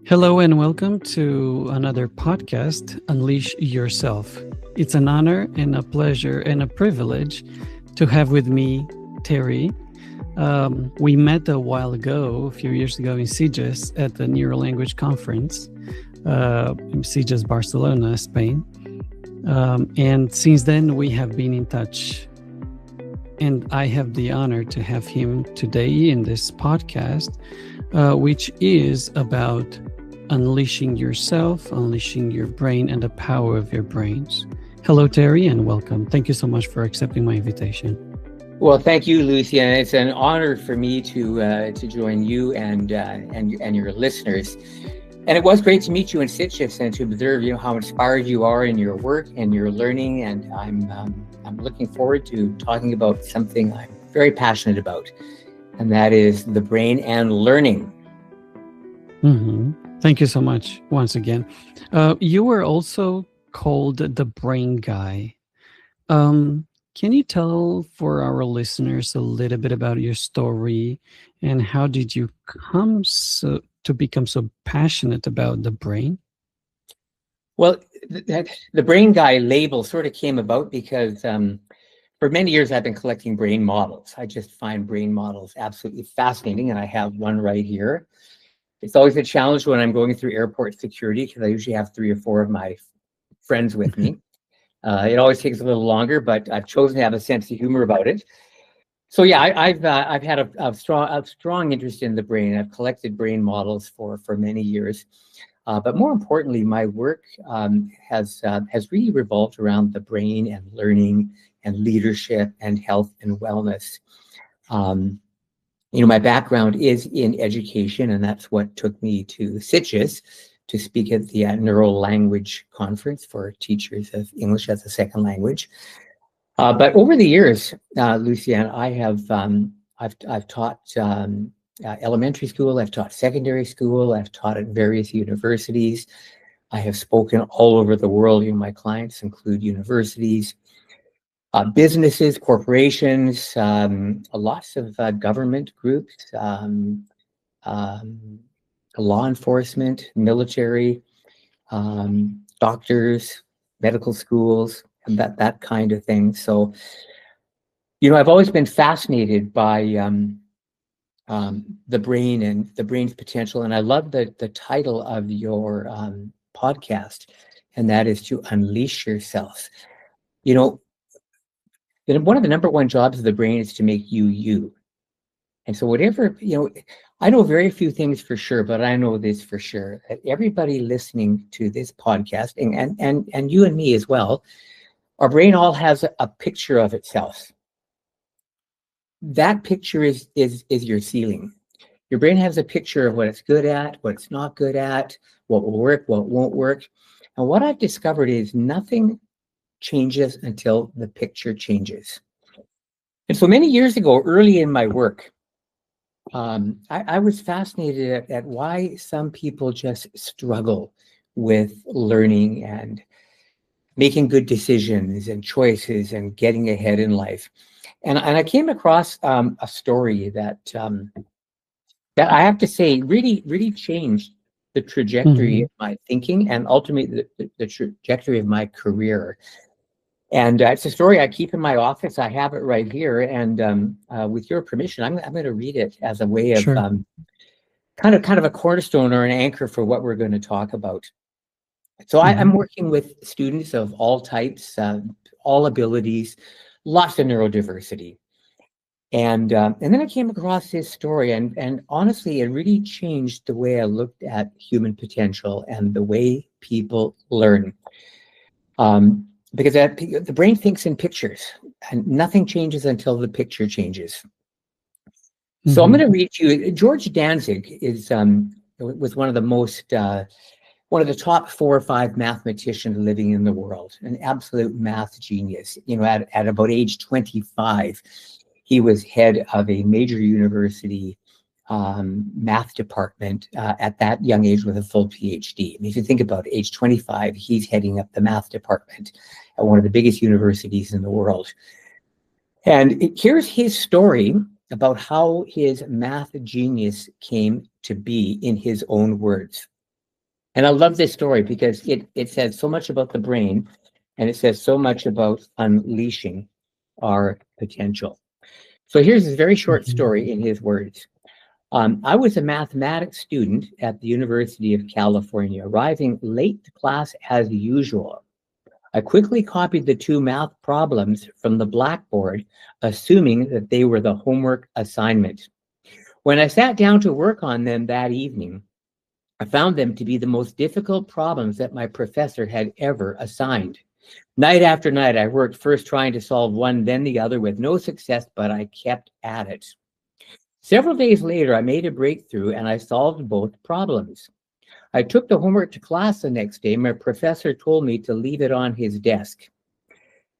Hello and welcome to another podcast, Unleash Yourself. It's an honor and a pleasure and a privilege to have with me Terry. We met a while ago, a few years ago in Sitges at the Neurolanguage Conference in Sitges, Barcelona, Spain. And since then, we have been in touch. And I have the honor to have him today in this podcast, which is about unleashing yourself, unleashing your brain, and the power of your brains. Hello, Terry, and welcome. Thank you so much for accepting my invitation. Well, thank you, Lucian. It's an honor for me to join you and your listeners. And it was great to meet you in Sitges and to observe, how inspired you are in your work and your learning. And I'm looking forward to talking about something I'm very passionate about, and that is the brain and learning. Mm-hmm. Thank you so much once again. You were also called the brain guy. Can you tell for our listeners a little bit about your story and how did you come to become so passionate about the brain? Well, the brain guy label sort of came about because for many years I've been collecting brain models. I just find brain models absolutely fascinating, and I have one right here. It's always a challenge when I'm going through airport security because I usually have 3 or 4 of my friends with me. It always takes a little longer, but I've chosen to have a sense of humor about it. So yeah, I've had a strong interest in the brain. I've collected brain models for many years, but more importantly, my work has really revolved around the brain and learning and leadership and health and wellness. My background is in education, and that's what took me to Sitges to speak at the Neurolanguage Conference for teachers of English as a second language. But over the years, Lucian, I've taught elementary school, I've taught secondary school, I've taught at various universities. I have spoken all over the world. My clients include universities, businesses, corporations, lots of government groups, law enforcement, military, doctors, medical schools, and that kind of thing. So, I've always been fascinated by the brain and the brain's potential. And I love the title of your podcast, and that is to unleash yourself. One of the number one jobs of the brain is to make you, you. And so whatever, I know very few things for sure, but I know this for sure, that everybody listening to this podcast, and you and me as well, our brain all has a picture of itself. That picture is your ceiling. Your brain has a picture of what it's good at, what it's not good at, what will work, what won't work. And what I've discovered is nothing changes until the picture changes. And so many years ago, early in my work, I was fascinated at why some people just struggle with learning and making good decisions and choices and getting ahead in life. And I came across a story that I have to say really changed the trajectory of my thinking and ultimately the trajectory of my career. And it's a story I keep in my office. I have it right here. And with your permission, I'm going to read it as a way of kind of a cornerstone or an anchor for what we're going to talk about. So I'm working with students of all types, all abilities, lots of neurodiversity. And then I came across this story, and honestly, it really changed the way I looked at human potential and the way people learn. Because the brain thinks in pictures, and nothing changes until the picture changes. So I'm going to read to you. George Danzig was one of the top 4 or 5 mathematicians living in the world, an absolute math genius. At about age 25, he was head of a major university math department at that young age with a full PhD. I mean, if you think about it, age 25, he's heading up the math department at one of the biggest universities in the world. And here's his story about how his math genius came to be in his own words. And I love this story because it says so much about the brain, and it says so much about unleashing our potential. So here's this very short Mhm. story in his words. I was a mathematics student at the University of California, arriving late to class as usual. I quickly copied the two math problems from the blackboard, assuming that they were the homework assignment. When I sat down to work on them that evening, I found them to be the most difficult problems that my professor had ever assigned. Night after night, I worked first trying to solve one, then the other with no success, but I kept at it. Several days later, I made a breakthrough and I solved both problems. I took the homework to class the next day. My professor told me to leave it on his desk.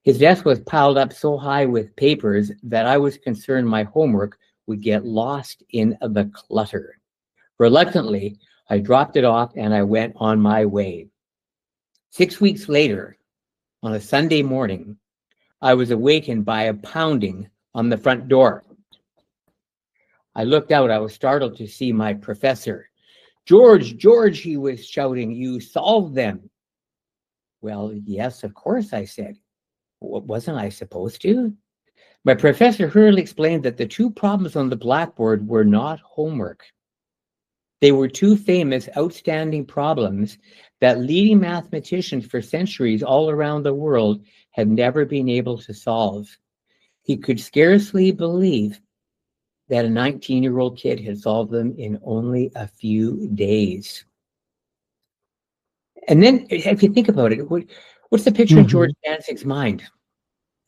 His desk was piled up so high with papers that I was concerned my homework would get lost in the clutter. Reluctantly, I dropped it off and I went on my way. 6 weeks later, on a Sunday morning, I was awakened by a pounding on the front door. I looked out. I was startled to see my professor. George, George, he was shouting, you solved them. Well, yes, of course, I said. Wasn't I supposed to? My professor hurriedly explained that the two problems on the blackboard were not homework. They were two famous, outstanding problems that leading mathematicians for centuries all around the world had never been able to solve. He could scarcely believe that a 19-year-old kid had solved them in only a few days. And then, if you think about it, what's the picture in George Mhm. Danzig's mind?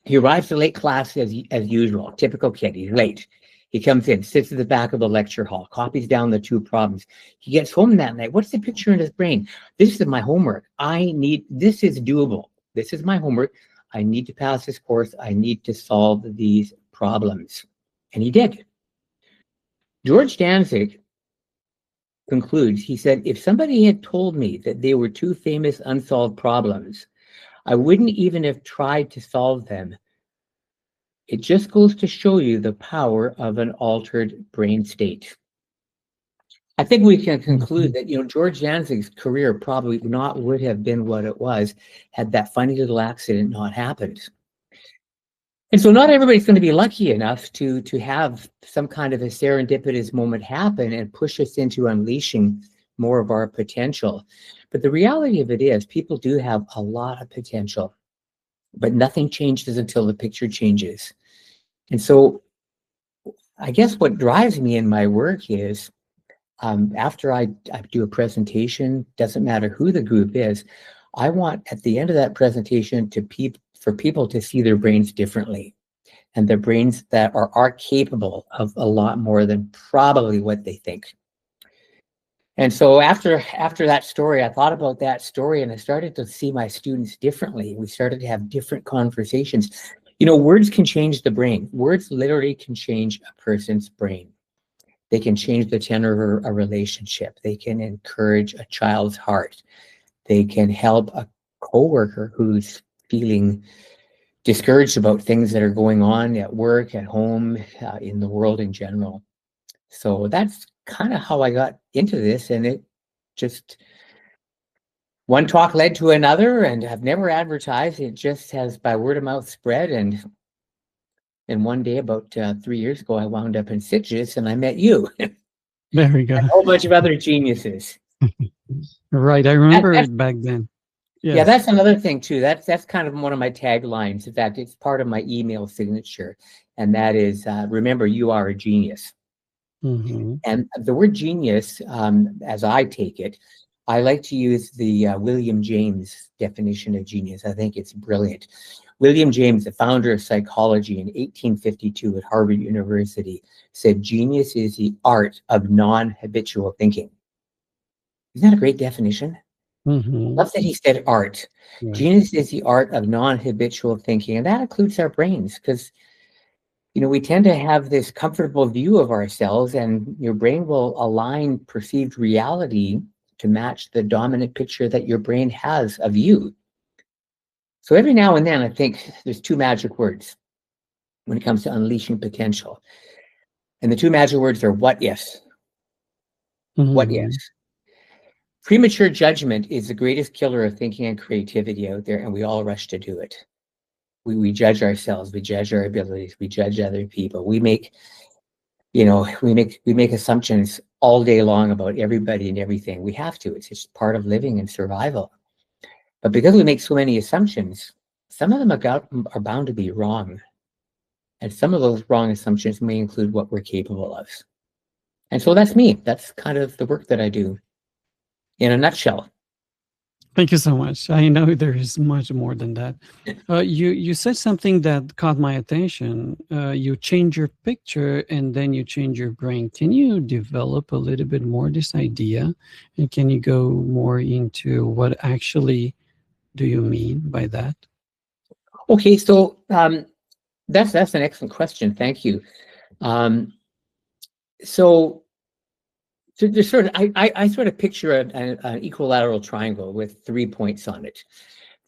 He arrives to late class as usual, typical kid. He's late. He comes in, sits at the back of the lecture hall, copies down the two problems. He gets home that night. What's the picture in his brain? This is my homework. This is doable. This is my homework. I need to pass this course. I need to solve these problems. And he did. George Danzig concludes, he said, if somebody had told me that they were two famous unsolved problems, I wouldn't even have tried to solve them. It just goes to show you the power of an altered brain state. I think we can conclude Mhm. that, George Danzig's career probably not would have been what it was had that funny little accident not happened. And so not everybody's going to be lucky enough to have some kind of a serendipitous moment happen and push us into unleashing more of our potential. But the reality of it is people do have a lot of potential, but nothing changes until the picture changes. And so I guess what drives me in my work is after I do a presentation, doesn't matter who the group is, I want at the end of that presentation for people to see their brains differently and their brains that are capable of a lot more than probably what they think. And so after that story, I thought about that story and I started to see my students differently. We started to have different conversations. Words can change the brain. Words literally can change a person's brain. They can change the tenor of a relationship. They can encourage a child's heart. They can help a coworker who's feeling discouraged about things that are going on at work, at home, in the world in general. So that's kind of how I got into this, and it just one talk led to another, and I've never advertised. It just has by word of mouth spread, and one day about 3 years ago, I wound up in Sitges, and I met you, and Very good. a whole bunch of other geniuses. Right. I That, remember that's it back then. Yeah, Yes. that's another thing too. That's kind of one of my taglines. In fact, it's part of my email signature, and that is, remember, you are a genius. Mhm. And the word genius, as I take it, I like to use the William James definition of genius. I think it's brilliant. William James, the founder of psychology in 1852 at Harvard University, said genius is the art of non-habitual thinking. Isn't that a great definition? Mhm. Love that he said art. Right. Genius is the art of non-habitual thinking, and that includes our brains, because We tend to have this comfortable view of ourselves, and your brain will align perceived reality to match the dominant picture that your brain has of you. So every now and then, I think there's two magic words when it comes to unleashing potential. And the two magic words are what ifs. What Mm-hmm. ifs. Premature judgment is the greatest killer of thinking and creativity out there, and we all rush to do it. We judge ourselves, we judge our abilities, we judge other people. We make assumptions all day long about everybody and everything. We have to. It's just part of living and survival. But because we make so many assumptions, some of them are bound to be wrong. And some of those wrong assumptions may include what we're capable of. And so that's me. That's kind of the work that I do in a nutshell. Thank you so much. I know there is much more than that. You said something that caught my attention. You change your picture and then you change your brain. Can you develop a little bit more this idea, and can you go more into what actually do you mean by that? Okay, so that's an excellent question. Thank you. Um, so there's sort of I sort of picture an equilateral triangle with 3 points on it.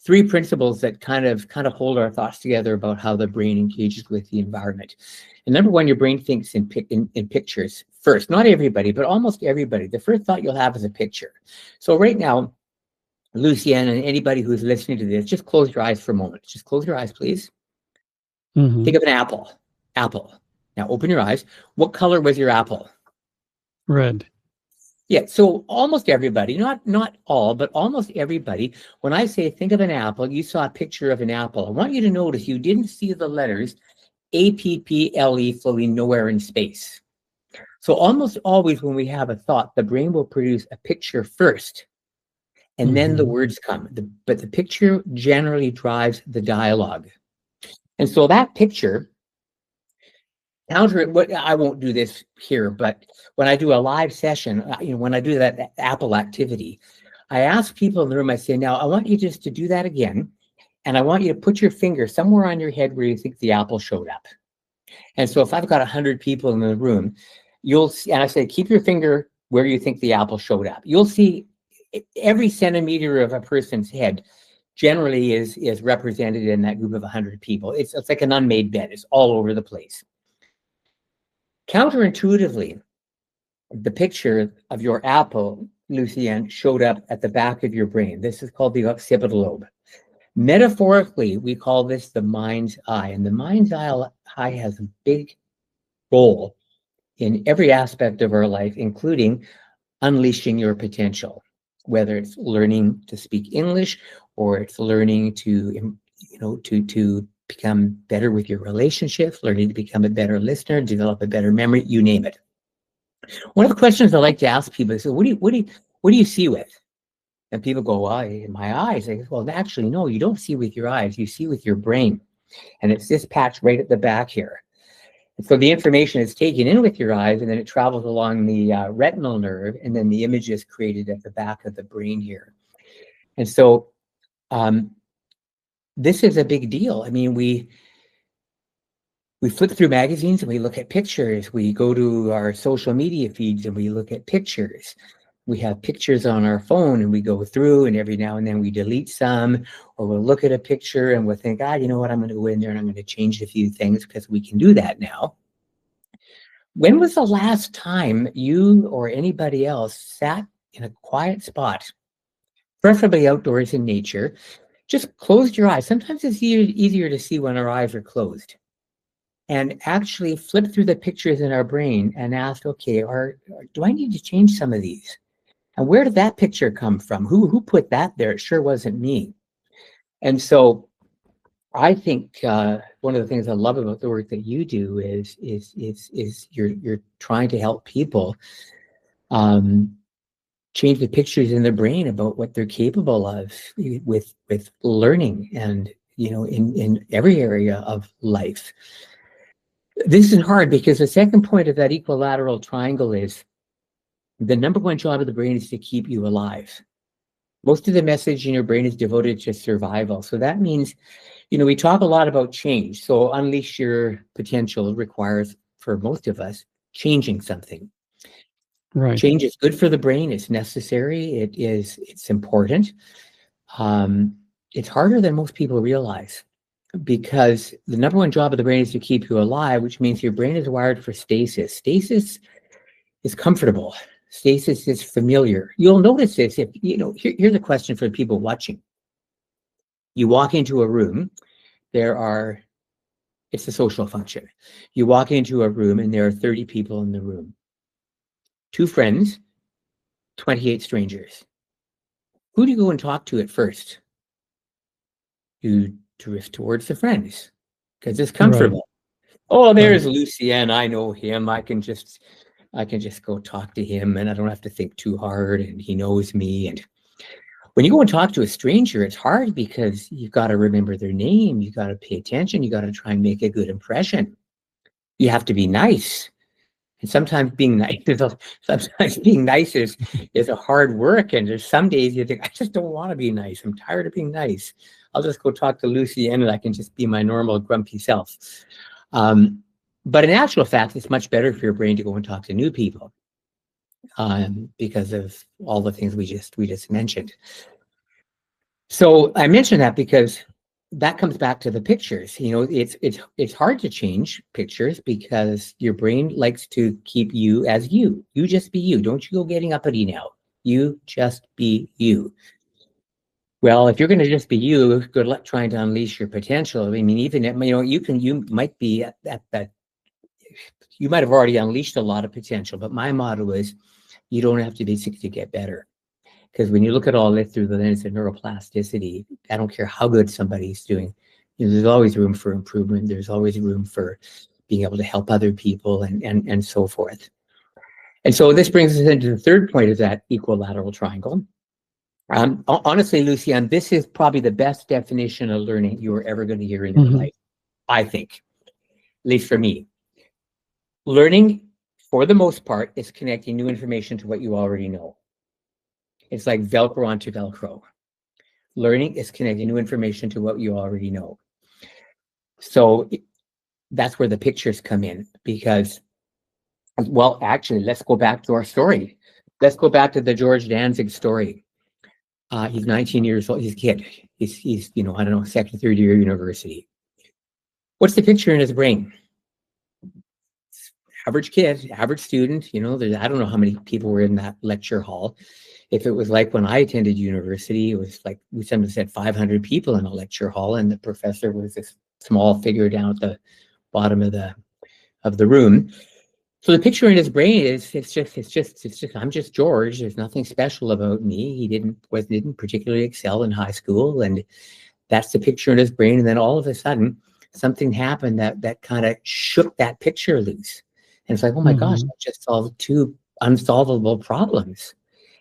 Three principles that kind of hold our thoughts together about how the brain engages with the environment. And number one, your brain thinks in pictures first. Not everybody, but almost everybody. The first thought you'll have is a picture. So right now, Lucienne and anybody who's listening to this, just close your eyes for a moment. Just close your eyes, please. Mm-hmm. Think of an apple. Apple. Now open your eyes. What color was your apple? Red. Yeah, so almost everybody, not all, but almost everybody, when I say think of an apple, you saw a picture of an apple. I want you to notice you didn't see the letters APPLE floating nowhere in space. So almost always when we have a thought, the brain will produce a picture first, and then the Mm-hmm. words come. But the picture generally drives the dialogue. And so that picture, what I won't do this here, but when I do a live session, when I do that Apple activity, I ask people in the room, I say, now I want you just to do that again. And I want you to put your finger somewhere on your head where you think the apple showed up. And so if I've got 100 people in the room, you'll see, and I say, keep your finger where you think the apple showed up. You'll see every centimeter of a person's head generally is represented in that group of 100 people. It's like an unmade bed. It's all over the place. Counterintuitively, the picture of your apple, Lucienne, showed up at the back of your brain. This is called the occipital lobe. Metaphorically, we call this the mind's eye. And the mind's eye has a big role in every aspect of our life, including unleashing your potential, whether it's learning to speak English or it's learning to become better with your relationships, learning to become a better listener, develop a better memory, you name it. One of the questions I like to ask people is, what do you see with? And people go, well, in my eyes. I go, well, actually, no, you don't see with your eyes. You see with your brain. And it's this patch right at the back here. And so the information is taken in with your eyes, and then it travels along the retinal nerve, and then the image is created at the back of the brain here. And so this is a big deal. I mean, we flip through magazines and we look at pictures. We go to our social media feeds and we look at pictures. We have pictures on our phone and we go through, and every now and then we delete some, or we'll look at a picture and we'll think, you know what, I'm going to go in there and I'm going to change a few things because we can do that now. When was the last time you or anybody else sat in a quiet spot, preferably outdoors in nature, just closed your eyes? Sometimes it's easier to see when our eyes are closed. And actually flip through the pictures in our brain and ask, okay, do I need to change some of these? And where did that picture come from? Who put that there? It sure wasn't me. And so I think one of the things I love about the work that you do is you're trying to help people change the pictures in their brain about what they're capable of with learning and in every area of life. This is hard because the second point of that equilateral triangle is the number one job of the brain is to keep you alive. Most of the message in your brain is devoted to survival. So that means, we talk a lot about change. So unleash your potential requires, for most of us, changing something. Right. Change is good for the brain. It's necessary. It's important. Um, it's harder than most people realize, because the number one job of the brain is to keep you alive, which means your brain is wired for stasis. Stasis is comfortable. Stasis is familiar. You'll notice this if, here's a question for people watching. You walk into a room, it's a social function. You walk into a room and there are 30 people in the room. 2 friends, 28 strangers. Who do you go and talk to at first? You drift towards the friends because it's Right. comfortable. Oh, Right. there's Lucien. I know him. I can just go talk to him and I don't have to think too hard and he knows me. And when you go and talk to a stranger, it's hard because you've got to remember their name. You got to pay attention. You got to try and make a good impression. You have to be nice. And sometimes being nice is a hard work. And there's some days you think, I just don't want to be nice. I'm tired of being nice. I'll just go talk to Lucien and I can just be my normal grumpy self. But in actual fact, it's much better for your brain to go and talk to new people, because of all the things we just mentioned. So I mention that because that comes back to the pictures. It's hard to change pictures because your brain likes to keep you as you. You just be you. Don't you go getting uppity now. You just be you. Well, if you're going to just be you, good luck trying to unleash your potential. I mean, even you might be at that. You might have already unleashed a lot of potential, but my motto is, you don't have to be sick to get better. Because when you look at all this through the lens of neuroplasticity, I don't care how good somebody's doing, there's always room for improvement. There's always room for being able to help other people and so forth. And so this brings us into the third point of that equilateral triangle. Honestly, Lucian, this is probably the best definition of learning you are ever going to hear in your life, I think, at least for me. Learning, for the most part, is connecting new information to what you already know. It's like Velcro onto Velcro. Learning is connecting new information to what you already know. So that's where the pictures come in, because, well, actually, let's go back to our story. Let's go back to the George Danzig story. He's 19 years old. He's a kid. He's I don't know, second, third year university. What's the picture in his brain? Average kid, average student. I don't know how many people were in that lecture hall. If it was like when I attended university, it was like we sometimes had 500 people in a lecture hall, and the professor was this small figure down at the bottom of the room. So the picture in his brain is it's just I'm just George. There's nothing special about me. He didn't particularly excel in high school, and that's the picture in his brain. And then all of a sudden, something happened that kind of shook that picture loose. And it's like, oh my gosh, I just solved 2 unsolvable problems.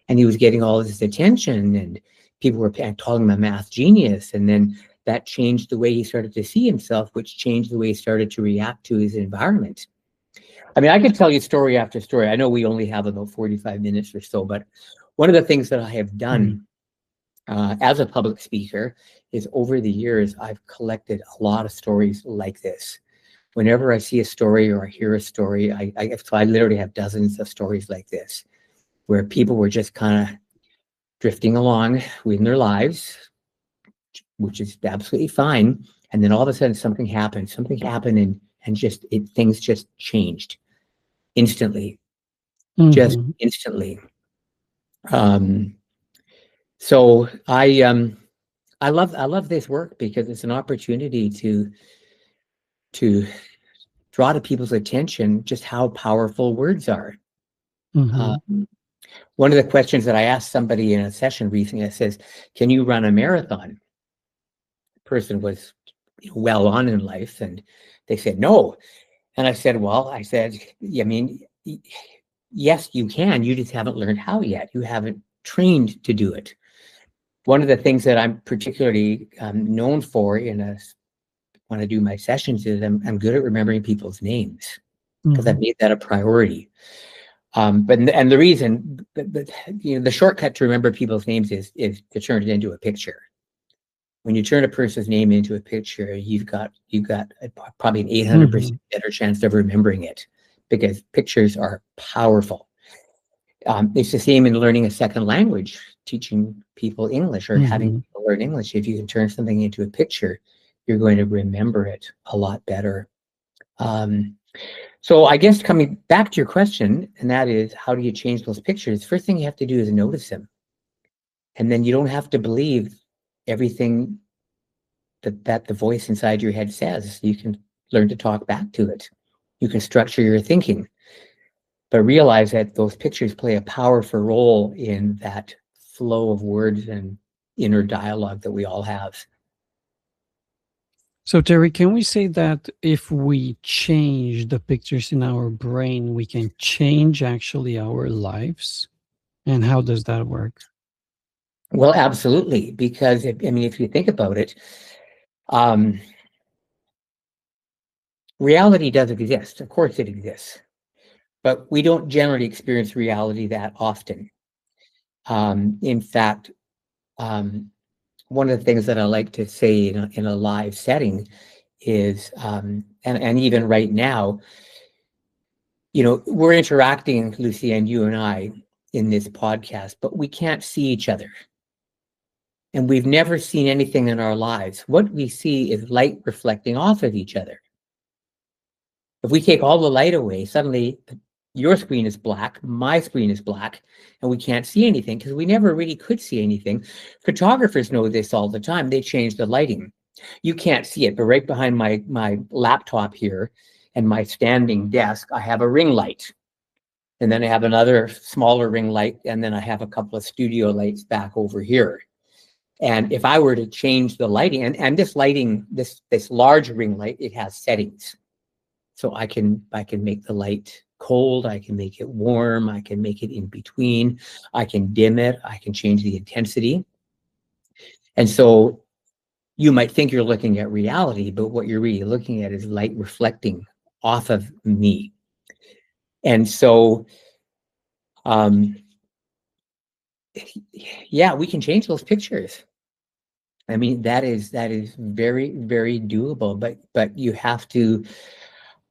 And he was getting all this attention, and people were calling him a math genius. And then that changed the way he started to see himself, which changed the way he started to react to his environment. I mean, I could tell you story after story. I know we only have about 45 minutes or so, but one of the things that I have done as a public speaker is, over the years, I've collected a lot of stories like this. Whenever I see a story or I hear a story, I literally have dozens of stories like this, where people were just kind of drifting along in their lives, which is absolutely fine. And then all of a sudden something happened and things just changed instantly, just instantly. So I love this work because it's an opportunity to draw to people's attention just how powerful words are. One of the questions that I asked somebody in a session recently, I says, can you run a marathon? The person was well on in life, and they said, no. And I said, I mean, yes, you can. You just haven't learned how yet. You haven't trained to do it. One of the things that I'm particularly known for when I do my sessions is I'm good at remembering people's names, because I've made that a priority. And the reason, the shortcut to remember people's names is to turn it into a picture. When you turn a person's name into a picture, you've got probably an 800% Mhm. better chance of remembering it, because pictures are powerful. It's the same in learning a second language, teaching people English or having Mhm. people learn English. If you can turn something into a picture, you're going to remember it a lot better. Um, so I guess coming back to your question, and that is, how do you change those pictures? First thing you have to do is notice them. And then you don't have to believe everything that the voice inside your head says. You can learn to talk back to it. You can structure your thinking, but realize that those pictures play a powerful role in that flow of words and inner dialogue that we all have. So, Terry, can we say that if we change the pictures in our brain, we can change actually our lives? And how does that work? Well, absolutely, because if you think about it, um, reality does exist. Of course, it exists, but we don't generally experience reality that often. In fact, um, one of the things that I like to say in a live setting is, and even right now, we're interacting, Lucy, and you and I, in this podcast, but we can't see each other. And we've never seen anything in our lives. What we see is light reflecting off of each other. If we take all the light away, suddenly your screen is black, my screen is black, and we can't see anything because we never really could see anything. Photographers know this all the time. They change the lighting. You can't see it, but right behind my laptop here and my standing desk, I have a ring light. And then I have another smaller ring light, and then I have a couple of studio lights back over here. And if I were to change the lighting, and this lighting, this large ring light, it has settings. So I can make the light cold, I can make it warm, I can make it in between, I can dim it, I can change the intensity. And so you might think you're looking at reality, but what you're really looking at is light reflecting off of me. And so, um, yeah, we can change those pictures. I mean, that is very, very doable, but you have to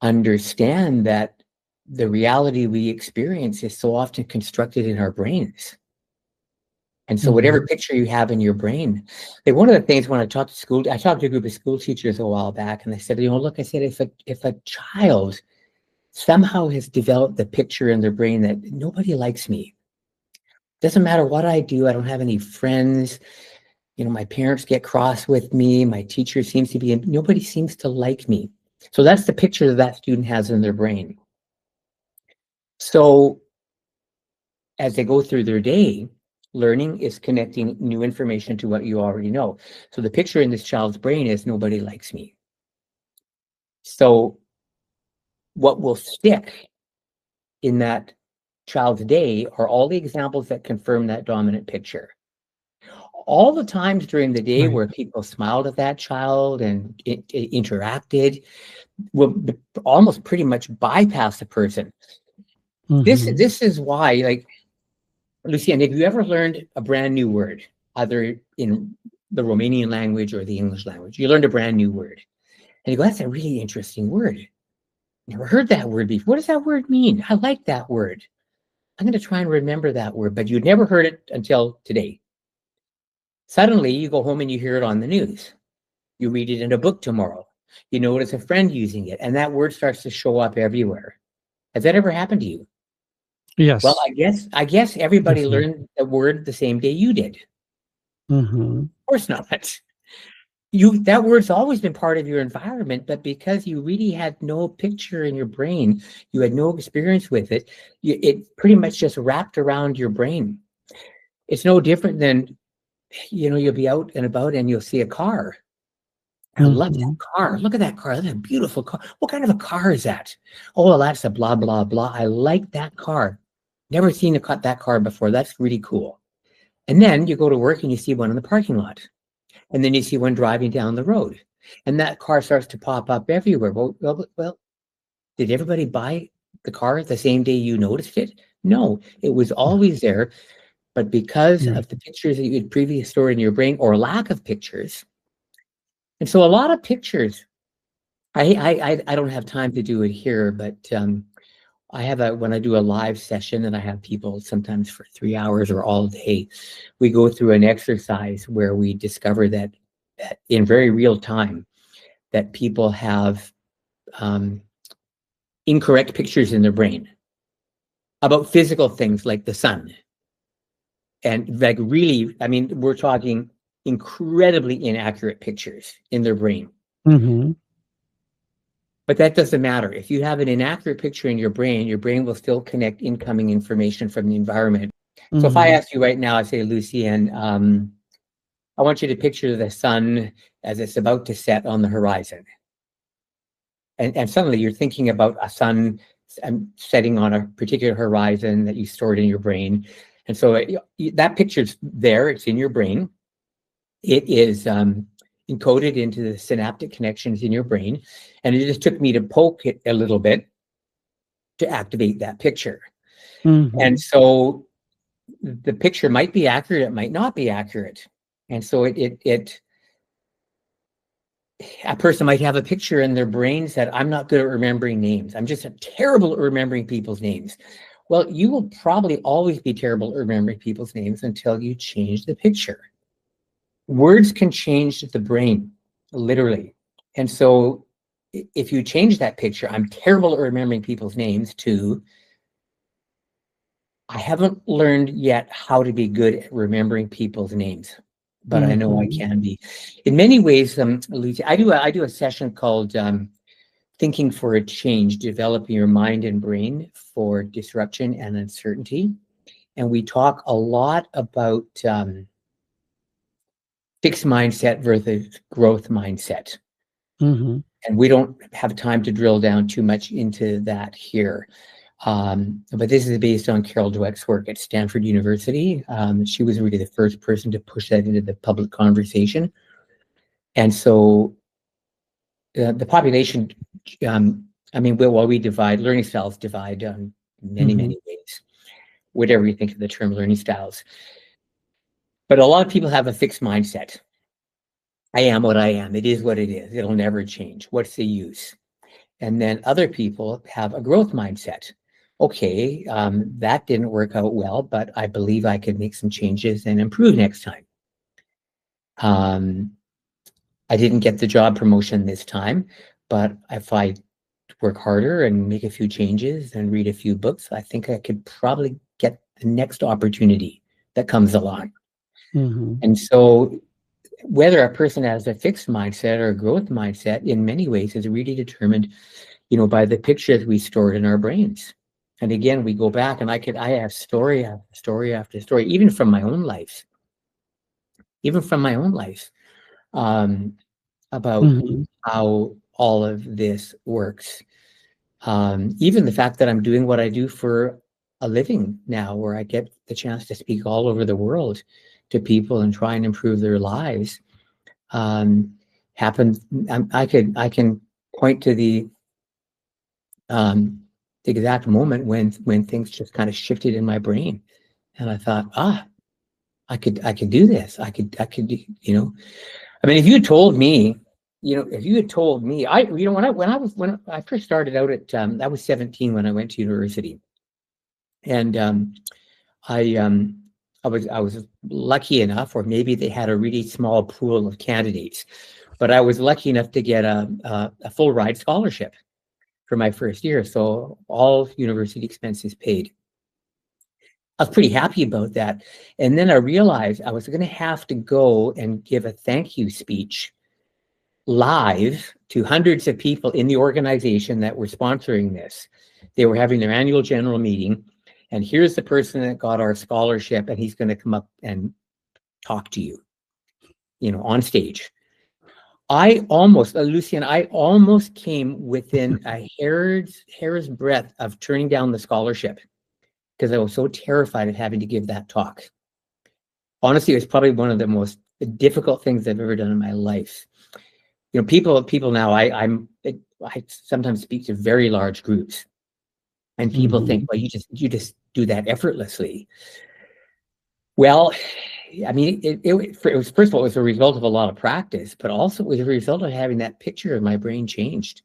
understand that the reality we experience is so often constructed in our brains. And so whatever Mhm. picture you have in your brain, like one of the things when I talked to a group of school teachers a while back, and I said, look, I said, if a child somehow has developed the picture in their brain that nobody likes me, doesn't matter what I do, I don't have any friends, my parents get cross with me, my teacher seems to be, nobody seems to like me. So that's the picture that student has in their brain. So as they go through their day, learning is connecting new information to what you already know. So the picture in this child's brain is nobody likes me. So what will stick in that child's day are all the examples that confirm that dominant picture. All the times during the day Right. where people smiled at that child and it interacted will almost pretty much bypass the person. This Mhm. this is why, like, Lucian, have you ever learned a brand new word, either in the Romanian language or the English language? You learned a brand new word, and you go, "That's a really interesting word. Never heard that word before. What does that word mean? I like that word. I'm going to try and remember that word." But you'd never heard it until today. Suddenly, you go home and you hear it on the news. You read it in a book tomorrow. You notice a friend using it, and that word starts to show up everywhere. Has that ever happened to you? Well, Yes, I guess everybody definitely. learned the word the same day you did. Of Mhm. course not. That word's always been part of your environment, but because you really had no picture in your brain, you had no experience with it, it pretty much just wrapped around your brain. It's no different than, you'll be out and about and you'll see a car. I love that Mhm. car. Look at that car. That's a beautiful car. What kind of a car is that? Oh, well, that's a blah, blah, blah. I like that car. Never seen that car before. That's really cool. And then you go to work and you see one in the parking lot. And then you see one driving down the road. And that car starts to pop up everywhere. Well, did everybody buy the car the same day you noticed it? No, it was always there. But because Right. of the pictures that you had previously stored in your brain or lack of pictures, and so a lot of pictures, I don't have time to do it here, but I have when I do a live session and I have people sometimes for 3 hours or all day, we go through an exercise where we discover that in very real time that people have um, incorrect pictures in their brain about physical things like the sun. And like really, I mean, we're talking incredibly inaccurate pictures in their brain. Mm-hmm. But that doesn't matter. If you have an inaccurate picture in your brain will still connect incoming information from the environment. So if I Mm-hmm. ask you right now, I say, Lucienne, I want you to picture the sun as it's about to set on the horizon. And suddenly you're thinking about a sun setting on a particular horizon that you stored in your brain. And so that picture's there, it's in your brain. It is encoded into the synaptic connections in your brain. And it just took me to poke it a little bit to activate that picture. Mm-hmm. And so the picture might be accurate, it might not be accurate. And so a person might have a picture in their brains that I'm not good at remembering names. I'm just terrible at remembering people's names. Well, you will probably always be terrible at remembering people's names until you change the picture. Words can change the brain, literally. And so if you change that picture, I'm terrible at remembering people's names, to I haven't learned yet how to be good at remembering people's names, but I know I Mm-hmm. can be. In many ways, Lucy, I do a session called Thinking for a Change, Developing Your Mind and Brain for Disruption and Uncertainty. And we talk a lot about fixed mindset versus growth mindset. Mm-hmm. And we don't have time to drill down too much into that here. But this is based on Carol Dweck's work at Stanford University. She was really the first person to push that into the public conversation. And so the population, I mean, while we divide, learning styles divide many, Mm-hmm. many ways, whatever you think of the term learning styles. But a lot of people have a fixed mindset. I am what I am. It is what it is. It'll never change. What's the use? And then other people have a growth mindset. Okay, that didn't work out well, but I believe I can make some changes and improve next time. I didn't get the job promotion this time, but if I work harder and make a few changes and read a few books, I think I could probably get the next opportunity that comes along. Mm-hmm. And so whether a person has a fixed mindset or a growth mindset in many ways is really determined, by the pictures we stored in our brains. And again, we go back and I have story after story after story, even from my own life, um, about Mm-hmm. how all of this works. Even the fact that I'm doing what I do for a living now, where I get the chance to speak all over the world to people and try and improve their lives, happened. I can point to um, the exact moment when things just kind of shifted in my brain, and I thought, I could do this. I could, I mean, if you had told me, if you had told me, when I first started out at, I was 17 when I went to university, and I um, I was lucky enough, or maybe they had a really small pool of candidates, but I was lucky enough to get a full ride scholarship for my first year, so all university expenses paid. I was pretty happy about that. And then I realized I was going to have to go and give a thank you speech live to hundreds of people in the organization that were sponsoring this. They were having their annual general meeting, and here's the person that got our scholarship, and he's going to come up and talk to you, on stage. Lucian, I almost came within a hair's breadth of turning down the scholarship because I was so terrified of having to give that talk. Honestly, it was probably one of the most difficult things I've ever done in my life. People now, I sometimes speak to very large groups, And people think, Mhm. well, you just do that effortlessly. Well, I mean, it was, first of all, it was a result of a lot of practice, but also it was a result of having that picture of my brain changed.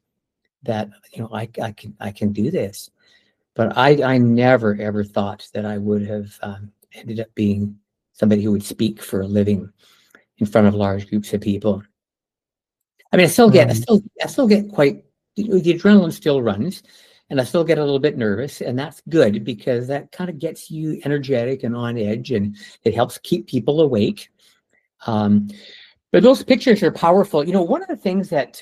That, I can do this. But I never ever thought that I would have ended up being somebody who would speak for a living in front of large groups of people. I mean, Right. I still get quite, the adrenaline still runs, and I still get a little bit nervous, and that's good because that kind of gets you energetic and on edge, and it helps keep people awake. Um, but those pictures are powerful. One of the things that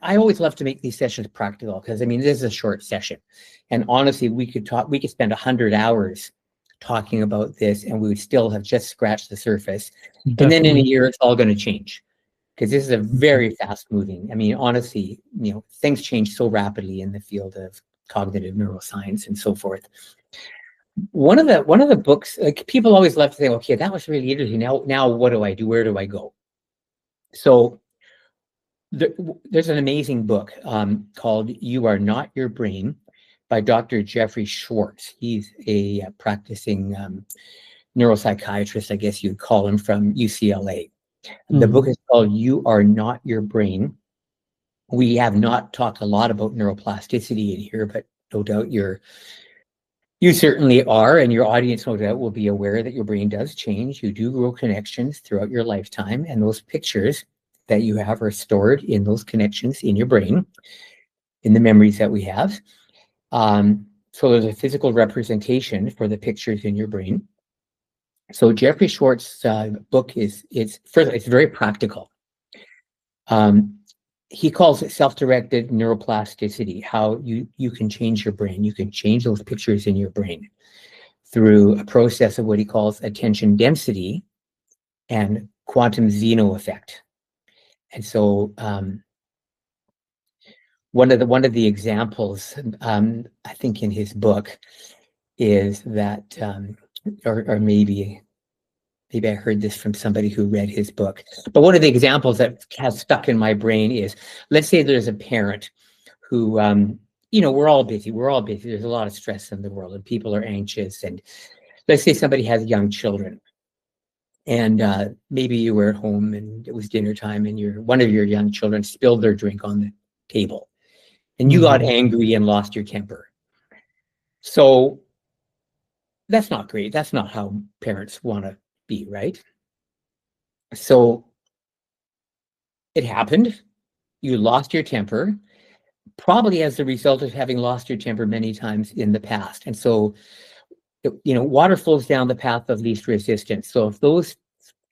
I always love to make these sessions practical, because I mean, this is a short session, and honestly, we could spend 100 hours talking about this, and we would still have just scratched the surface. And then in a Definitely. year, it's all going to change because this is a Mhm. very fast moving. I mean, honestly, things change so rapidly in the field of cognitive neuroscience and so forth. One of the books, like, people always love to say, okay, that was really interesting. Now what do I do? Where do I go? So there's an amazing book called "You Are Not Your Brain" by Dr. Jeffrey Schwartz. He's a practicing neuropsychiatrist, I guess you'd call him, from UCLA. The book Mhm. is called "You Are Not Your Brain." We have not talked a lot about neuroplasticity in here, but no doubt you certainly are, and your audience no doubt will be aware that your brain does change. You do grow connections throughout your lifetime, and those pictures that you have are stored in those connections in your brain, in the memories that we have. So there's a physical representation for the pictures in your brain. So Jeffrey Schwartz's book is first, it's very practical. Um, he calls it self-directed neuroplasticity, how you can change your brain. You can change those pictures in your brain through a process of what he calls attention density and quantum Zeno effect. And so one of the examples, I think, in his book is that, or maybe I heard this from somebody who read his book, but one of the examples that has stuck in my brain is, let's say there's a parent who, we're all busy. We're all busy. There's a lot of stress in the world, and people are anxious. And let's say somebody has young children, and maybe you were at home and it was dinner time, and one of your young children spilled their drink on the table, and you got Mhm. angry and lost your temper. So that's not great. That's not how parents want to be, right? So it happened. You lost your temper, probably as a result of having lost your temper many times in the past. And so, water flows down the path of least resistance. So if those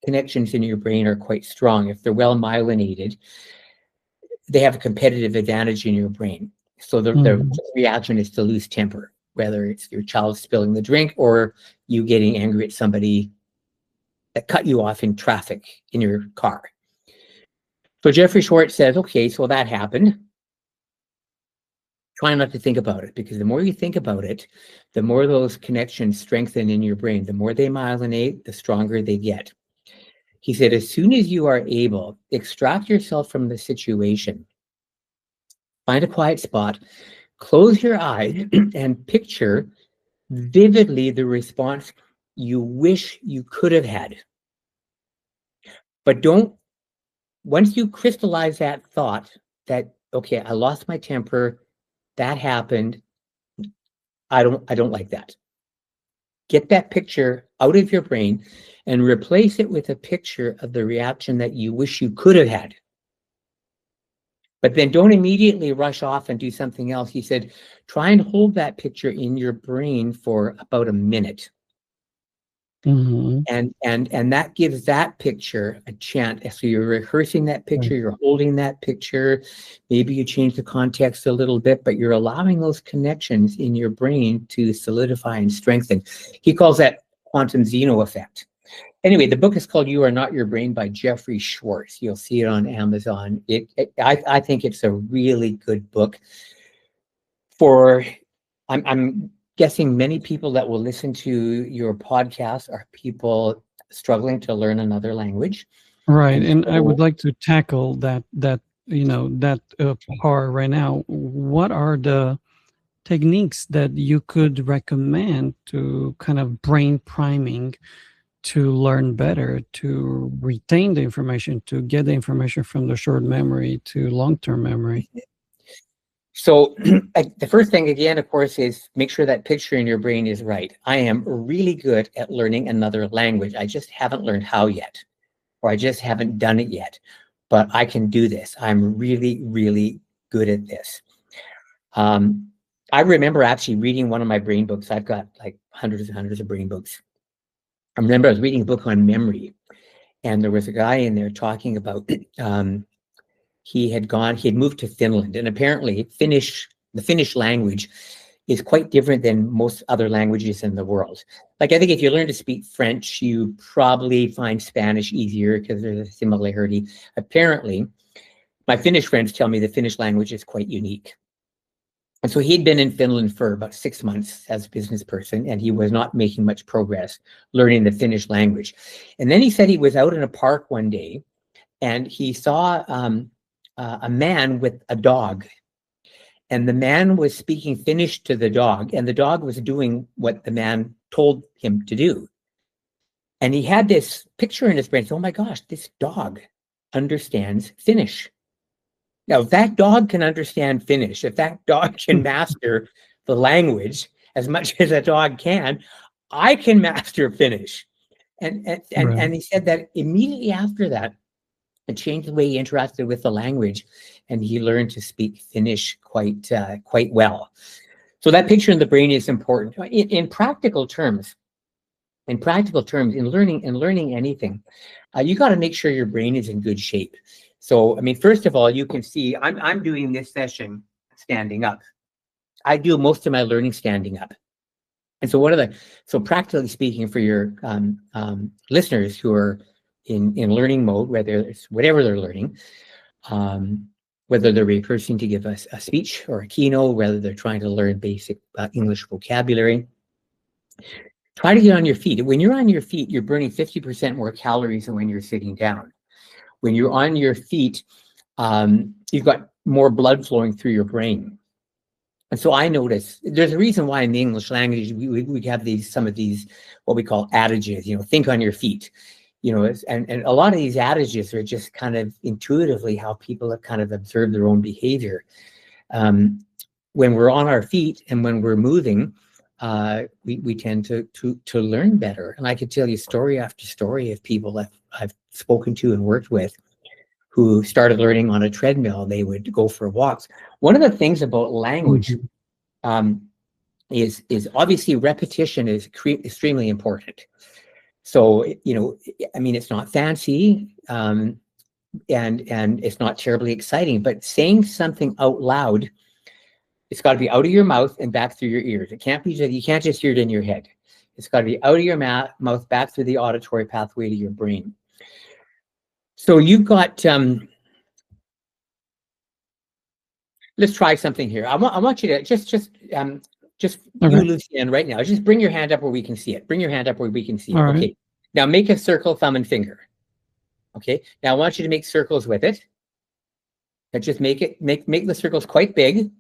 connections in your brain are quite strong, if they're well myelinated, they have a competitive advantage in your brain. So the Mhm. reaction is to lose temper, whether it's your child spilling the drink or you getting angry at somebody that cut you off in traffic in your car. So Jeffrey Schwartz says, okay, so that happened. Try not to think about it, because the more you think about it, the more those connections strengthen in your brain. The more they myelinate, the stronger they get. He said, as soon as you are able, extract yourself from the situation, find a quiet spot, close your eyes, and picture vividly the response you wish you could have had. But don't, once you crystallize that thought that, okay, I lost my temper, that happened, I don't like that. Get that picture out of your brain and replace it with a picture of the reaction that you wish you could have had. But then don't immediately rush off and do something else. He said, try and hold that picture in your brain for about a minute. Mhm. And that gives that picture a chance. So you're rehearsing that picture, Right. you're holding that picture. Maybe you change the context a little bit, but you're allowing those connections in your brain to solidify and strengthen. He calls that quantum Zeno effect. Anyway, the book is called "You Are Not Your Brain" by Jeffrey Schwartz. You'll see it on Amazon. I think it's a really good book for. I'm guessing many people that will listen to your podcast are people struggling to learn another language, Right. and And I would so like to tackle that part right now. What are the techniques that you could recommend to kind of brain priming to learn better, to retain the information, to get the information from the short memory to long-term memory? So the first thing, again, of course, is make sure that picture in your brain is right. I am really good at learning another language. I just haven't learned how yet, or I just haven't done it yet, but I can do this. I'm really, really good at this. I remember actually reading one of my brain books. I've got like hundreds and hundreds of brain books. I remember I was reading a book on memory, and there was a guy in there talking about he had moved to Finland, and apparently the Finnish language is quite different than most other languages in the world. Like, I think if you learn to speak French, you probably find Spanish easier because there's a similarity. Apparently, my Finnish friends tell me the Finnish language is quite unique. And so he'd been in Finland for about 6 months as a business person, and he was not making much progress learning the Finnish language. And then he said he was out in a park one day, and he saw a man with a dog. And the man was speaking Finnish to the dog, and the dog was doing what the man told him to do. And he had this picture in his brain. Oh my gosh, this dog understands Finnish. Now, if that dog can understand Finnish, if that dog can master the language as much as a dog can, I can master Finnish. And he said that immediately after that, it changed the way he interacted with the language, and he learned to speak Finnish quite well. So that picture in the brain is important. In practical terms, in learning anything, you got to make sure your brain is in good shape. So, I mean, first of all, you can see I'm doing this session standing up. I do most of my learning standing up. And so practically speaking, for your listeners who are in learning mode, whether it's whatever they're learning, whether they're rehearsing to give us a speech or a keynote, whether they're trying to learn basic English vocabulary, try to get on your feet. When you're on your feet, you're burning 50% more calories than when you're sitting down. When you're on your feet, you've got more blood flowing through your brain. And so I notice there's a reason why in the English language we have some of these what we call adages, think on your feet. And a lot of these adages are just kind of intuitively how people have kind of observed their own behavior. When we're on our feet and when we're moving, we tend to learn better. And I could tell you story after story of people that I've spoken to and worked with who started learning on a treadmill. They would go for walks. One of the things about language is obviously repetition is extremely important. So, I mean, it's not fancy and it's not terribly exciting, but saying something out loud, it's got to be out of your mouth and back through your ears. It can't be you can't just hear it in your head. It's got to be out of your mouth, back through the auditory pathway to your brain. So you've got, let's try something here. I want you to just okay. You, Lucienne, right now, just bring your hand up where we can see it. Bring your hand up where we can see it. Okay. Right. Now make a circle, thumb and finger. Okay. Now I want you to make circles with it. And just make the circles quite big.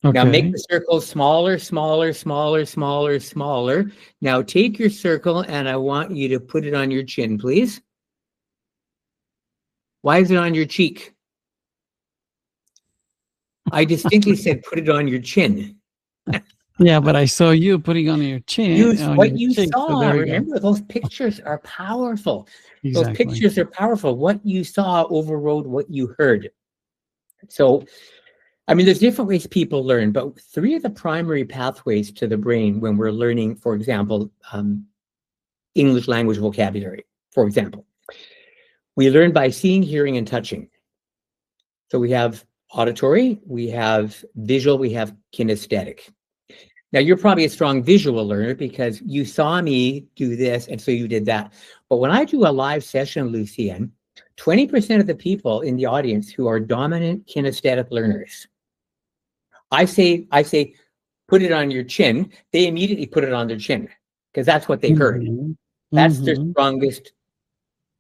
Okay. Now make the circles smaller, smaller, smaller, smaller, smaller. Now take your circle and I want you to put it on your chin, please. Why is it on your cheek? I distinctly said put it on your chin. Yeah, but I saw you putting on your chin. What you saw. So remember, those pictures are powerful. Exactly. Those pictures are powerful. What you saw overrode what you heard. So, I mean, there's different ways people learn, but 3 of the primary pathways to the brain when we're learning, for example, English language vocabulary, for example, we learn by seeing, hearing, and touching. So we have auditory, we have visual, we have kinesthetic. Now, you're probably a strong visual learner because you saw me do this, and so you did that. But when I do a live session, Lucienne, 20% of the people in the audience who are dominant kinesthetic learners, I say, put it on your chin. They immediately put it on their chin because that's what they've heard. That's their strongest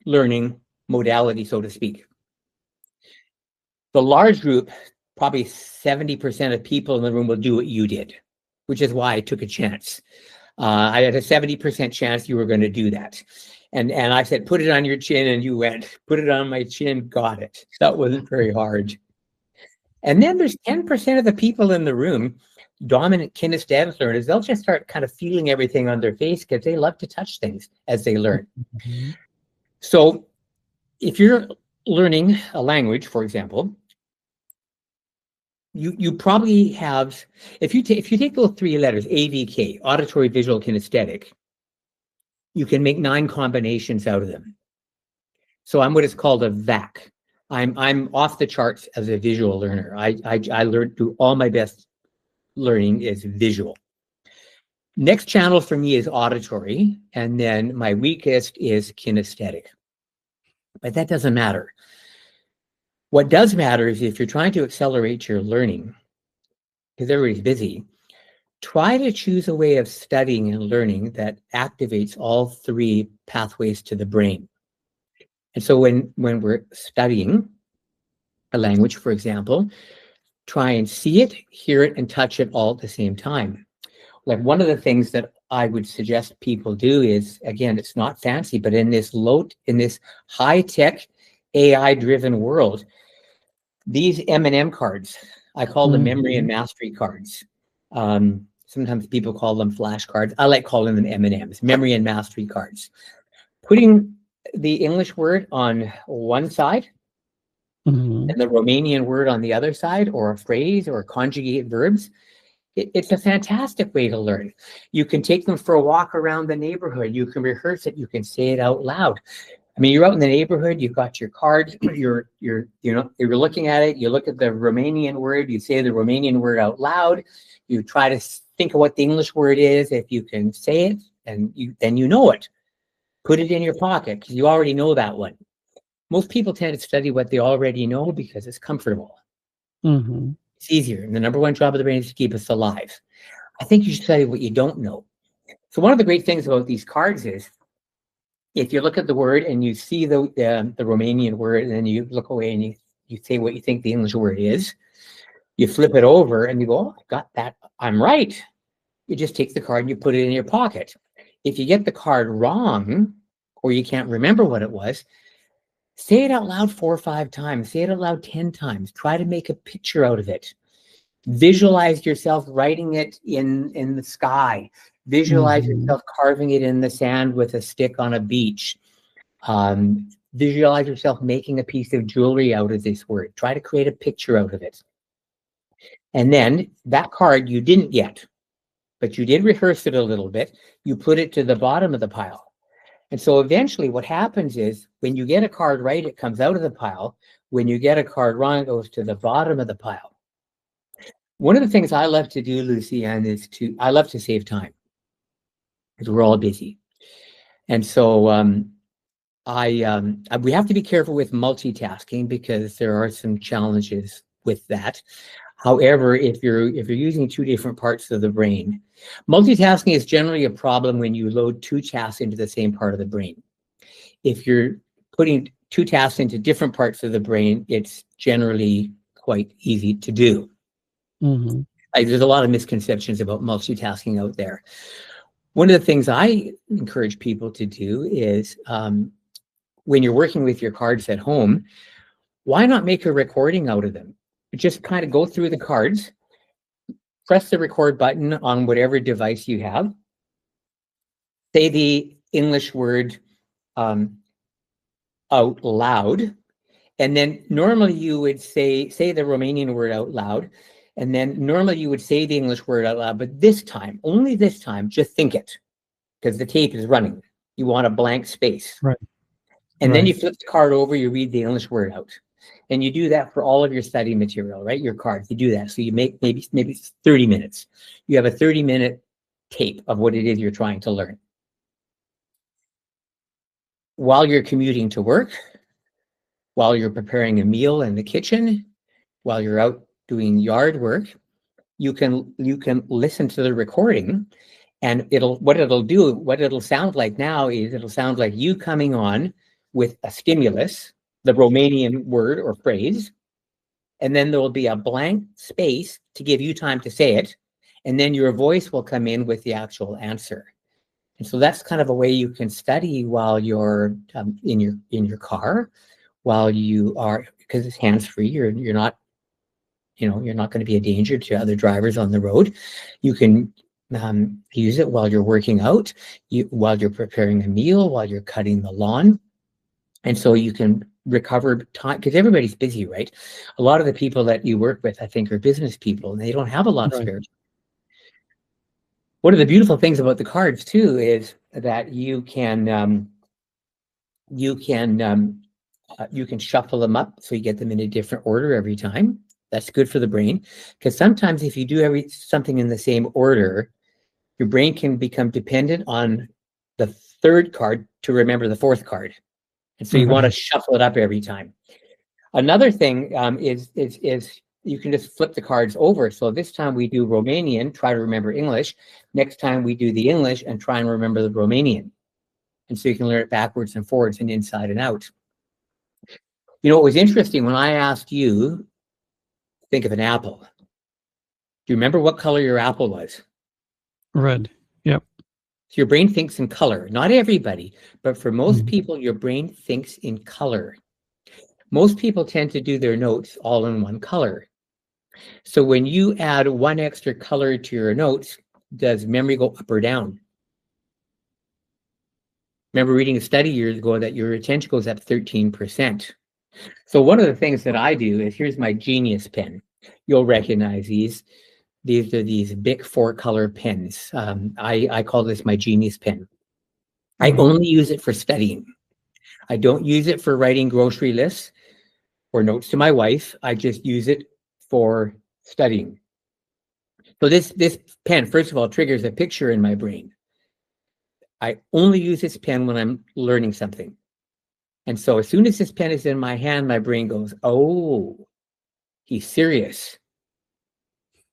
learning modality, so to speak. The large group, probably 70% of people in the room will do what you did. which is why I took a chance. I had a 70% chance you were going to do that. And I said, put it on your chin, and you went, put it on my chin, got it. That wasn't very hard. And then there's 10% of the people in the room, dominant kinesthetic learners, they'll just start kind of feeling everything on their face because they love to touch things as they learn. Mm-hmm. So if you're learning a language, for example, you probably have, if you take those three letters, AVK, auditory, visual, kinesthetic, you can make 9 combinations out of them. So I'm what is called a VAC. I'm off the charts as a visual learner. I learned through all my best learning is visual. Next channel for me is auditory, and then my weakest is kinesthetic. But that doesn't matter. What does matter is if you're trying to accelerate your learning, because everybody's busy, try to choose a way of studying and learning that activates all 3 pathways to the brain. And so when we're studying a language, for example, try and see it, hear it, and touch it all at the same time. Like one of the things that I would suggest people do is, again, it's not fancy, but in this high-tech AI-driven world, these M&M cards, I call them memory and mastery cards. Sometimes people call them flashcards. I like calling them M&Ms, memory and mastery cards. Putting the English word on one side and the Romanian word on the other side, or a phrase or conjugate verbs, it's a fantastic way to learn. You can take them for a walk around the neighborhood. You can rehearse it. You can say it out loud. I mean, you're out in the neighborhood, you've got your card, you're looking at it, you look at the Romanian word, you say the Romanian word out loud, you try to think of what the English word is. If you can say it, then you know it. Put it in your pocket because you already know that one. Most people tend to study what they already know because it's comfortable. It's easier. And the number one job of the brain is to keep us alive. I think you should study what you don't know. So one of the great things about these cards is, if you look at the word and you see the Romanian word, and then you look away and you say what you think the English word is, you flip it over and you go, oh, I got that. I'm right. You just take the card and you put it in your pocket. If you get the card wrong, or you can't remember what it was, say it out loud 4 or 5 times. Say it out loud 10 times. Try to make a picture out of it. Visualize yourself writing it in the sky. Visualize yourself carving it in the sand with a stick on a beach. Visualize yourself making a piece of jewelry out of this word. Try to create a picture out of it. And then that card you didn't get, but you did rehearse it a little bit. You put it to the bottom of the pile. And so eventually what happens is when you get a card right, it comes out of the pile. When you get a card wrong, it goes to the bottom of the pile. One of the things I love to do, Lucianne, is I love to save time because we're all busy. And so we have to be careful with multitasking because there are some challenges with that. However, if you're using 2 different parts of the brain, multitasking is generally a problem when you load 2 tasks into the same part of the brain. If you're putting 2 tasks into different parts of the brain, it's generally quite easy to do. There's a lot of misconceptions about multitasking out there. One of the things I encourage people to do is when you're working with your cards at home, why not make a recording out of them? Just kind of go through the cards, press the record button on whatever device you have, say the English word out loud, and then normally you would say the Romanian word out loud, and then normally you would say the English word out loud, but this time, only this time, just think it, because the tape is running. You want a blank space. Right. And then you flip the card over, you read the English word out. And you do that for all of your study material, right? Your cards, you do that. So you make maybe 30 minutes. You have a 30-minute tape of what it is you're trying to learn. While you're commuting to work, while you're preparing a meal in the kitchen, while you're out doing yard work, you can listen to the recording, and what it'll sound like now is it'll sound like you coming on with a stimulus, the Romanian word or phrase, and then there will be a blank space to give you time to say it, and then your voice will come in with the actual answer. And so that's kind of a way you can study while you're in your car, while you are, because it's hands free. You're not, you're not going to be a danger to other drivers on the road. You can use it while you're working out, while you're preparing a meal, while you're cutting the lawn, and so you can recover time, because everybody's busy, right? A lot of the people that you work with, I think, are business people, and they don't have a lot of Right. spare time. One of the beautiful things about the cards too is that you can you can shuffle them up so you get them in a different order every time. That's good for the brain, because sometimes if you do something in the same order, your brain can become dependent on the third card to remember the fourth card, and so you want to Right. shuffle it up every time. Another thing is you can just flip the cards over. So this time we do Romanian, try to remember English. Next time we do the English and try and remember the Romanian. And so you can learn it backwards and forwards and inside and out. You know, it was interesting when I asked you, think of an apple. Do you remember what color your apple was? Red. Yep. So your brain thinks in color. Not everybody, but for most Mhm. people, your brain thinks in color. Most people tend to do their notes all in one color. So when you add one extra color to your notes, does memory go up or down? Remember reading a study years ago that your attention goes up 13%. So one of the things that I do is, here's my Genius pen. You'll recognize these. These are these big 4-color pens. I call this my Genius pen. I Mhm. only use it for studying. I don't use it for writing grocery lists or notes to my wife. I just use it for studying. So this pen, first of all, triggers a picture in my brain. I only use this pen when I'm learning something. And so as soon as this pen is in my hand, my brain goes, oh, he's serious.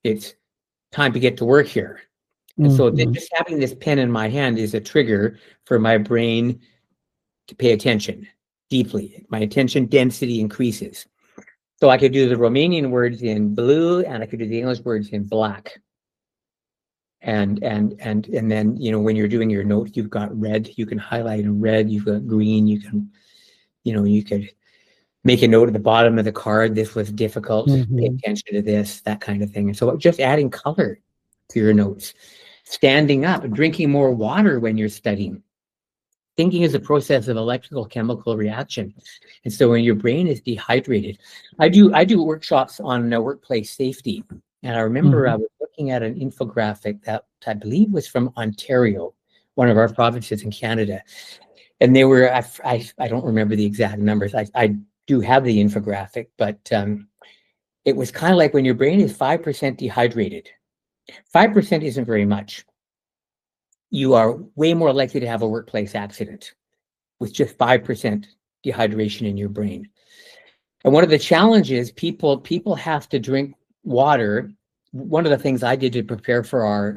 It's time to get to work here. And so Mhm. just having this pen in my hand is a trigger for my brain to pay attention deeply. My attention density increases. So I could do the Romanian words in blue and I could do the English words in black. And then, when you're doing your note, you've got red, you can highlight in red, you've got green, you could make a note at the bottom of the card, this was difficult, pay Mhm. attention to this, that kind of thing. And so just adding color to your notes, standing up, drinking more water when you're studying. Thinking is a process of electrical chemical reaction. And so when your brain is dehydrated, I do workshops on workplace safety. And I remember I Mhm. was looking at an infographic that I believe was from Ontario, one of our provinces in Canada. And they were, I don't remember the exact numbers. I do have the infographic, but it was kind of like when your brain is 5% dehydrated. 5% isn't very much. You are way more likely to have a workplace accident with just 5% dehydration in your brain. And one of the challenges, people have to drink water. One of the things I did to prepare for our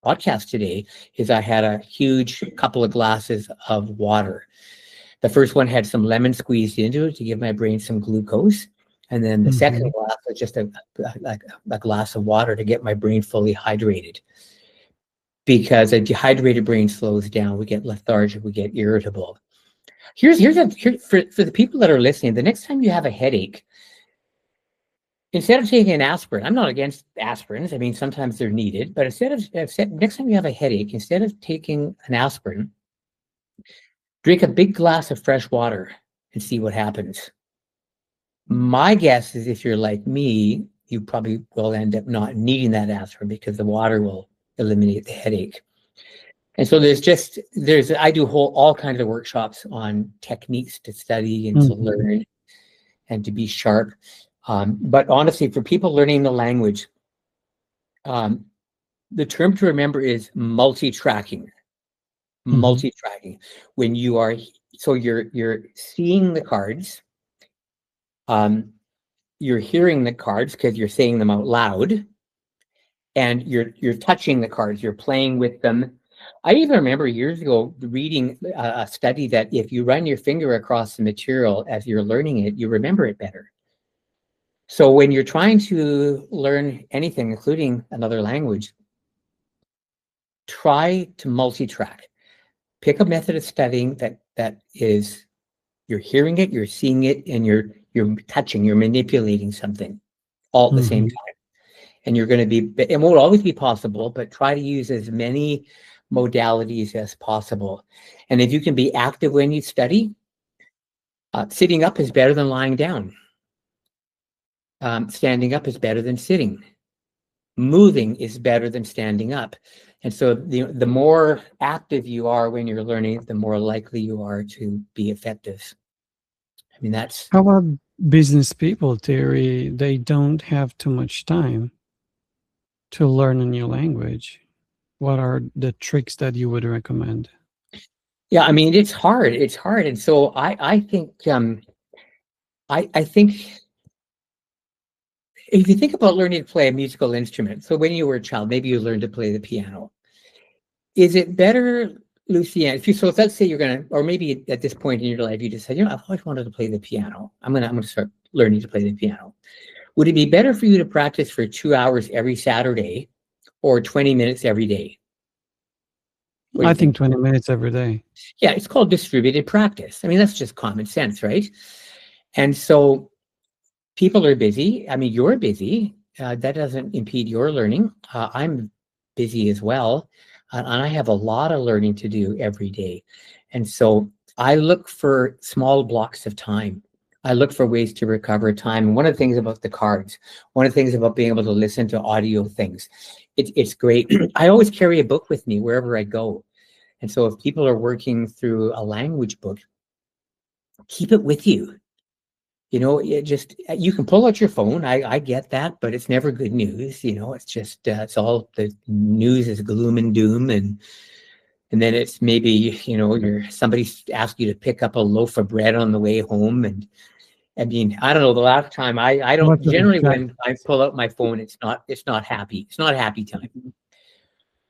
podcast today is I had a huge couple of glasses of water. The first one had some lemon squeezed into it to give my brain some glucose. And then the second Mhm. glass was just a glass of water to get my brain fully hydrated. Because a dehydrated brain slows down, we get lethargic, we get irritable. For the people that are listening, the next time you have a headache, instead of taking an aspirin, I'm not against aspirins. I mean, sometimes they're needed, but next time you have a headache, instead of taking an aspirin, drink a big glass of fresh water and see what happens. My guess is if you're like me, you probably will end up not needing that aspirin because the water will eliminate the headache. And so I do all kinds of workshops on techniques to study and to Mhm. learn and to be sharp. But honestly, for people learning the language, um, the term to remember is multi-tracking. Mhm. Multi-tracking. When you are, so you're seeing the cards, um, you're hearing the cards because you're saying them out loud, and you're touching the cards, you're playing with them. I even remember years ago reading a study that if you run your finger across the material as you're learning it, you remember it better. So when you're trying to learn anything, including another language, try to multi-track. Pick a method of studying that is you're hearing it, you're seeing it, and you're touching, you're manipulating something all at the same Hmm. time. And you're going to be, it won't always be possible, but try to use as many modalities as possible. And if you can be active when you study, sitting up is better than lying down. Standing up is better than sitting. Moving is better than standing up. And so the more active you are when you're learning, the more likely you are to be effective. I mean, that's, How about business people, Terry? They don't have too much time to learn a new language. What are the tricks that you would recommend? yeah, I mean, it's hard. It's hard. And so I think, I think if you think about learning to play a musical instrument, so when you were a child, maybe you learned to play the piano. Is it better, Lucienne, if you, so let's say you're going to, or maybe at this point in your life, you just said, you know, I've always wanted to play the piano. I'm going to start learning to play the piano. Would it be better for you to practice for 2 hours every Saturday or 20 minutes every day? What do I you think? think 20 minutes every day. Yeah, it's called distributed practice. I mean, that's just common sense, right? And so people are busy. I mean, you're busy. That doesn't impede your learning. I'm busy as well. And I have a lot of learning to do every day. And so I look for small blocks of time. I look for ways to recover time. And one of the things about the cards, one of the things about being able to listen to audio things, it's great. I always carry a book with me wherever I go. And so if people are working through a language book, keep it with you. You know, it just, you can pull out your phone. I get that, but it's never good news. You know, it's just, it's all, the news is gloom and doom. And then it's maybe, you know, somebody asked you to pick up a loaf of bread on the way home. And I mean, I don't know, the last time I don't, What to generally expect? when I pull out my phone, it's not happy. It's not a happy time.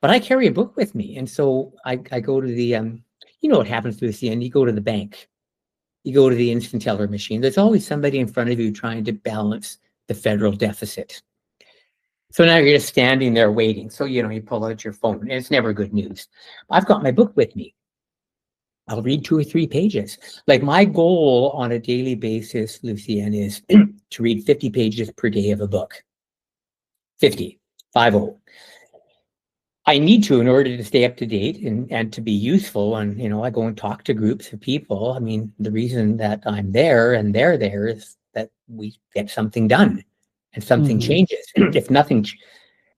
But I carry a book with me. And so I go to the, you know what happens to the CN, you go to the bank. You go to the instant teller machine. There's always somebody in front of you trying to balance the federal deficit. So now you're just standing there waiting. So, you know, you pull out your phone and it's never good news. I've got my book with me. I'll read 2 or 3 pages. Like my goal on a daily basis, Lucienne, is to read 50 pages per day of a book. 50, 50. I need to in order to stay up to date and to be useful. And, you know, I go and talk to groups of people. I mean, the reason that I'm there and they're there is that we get something done and something Hmm. changes. If nothing,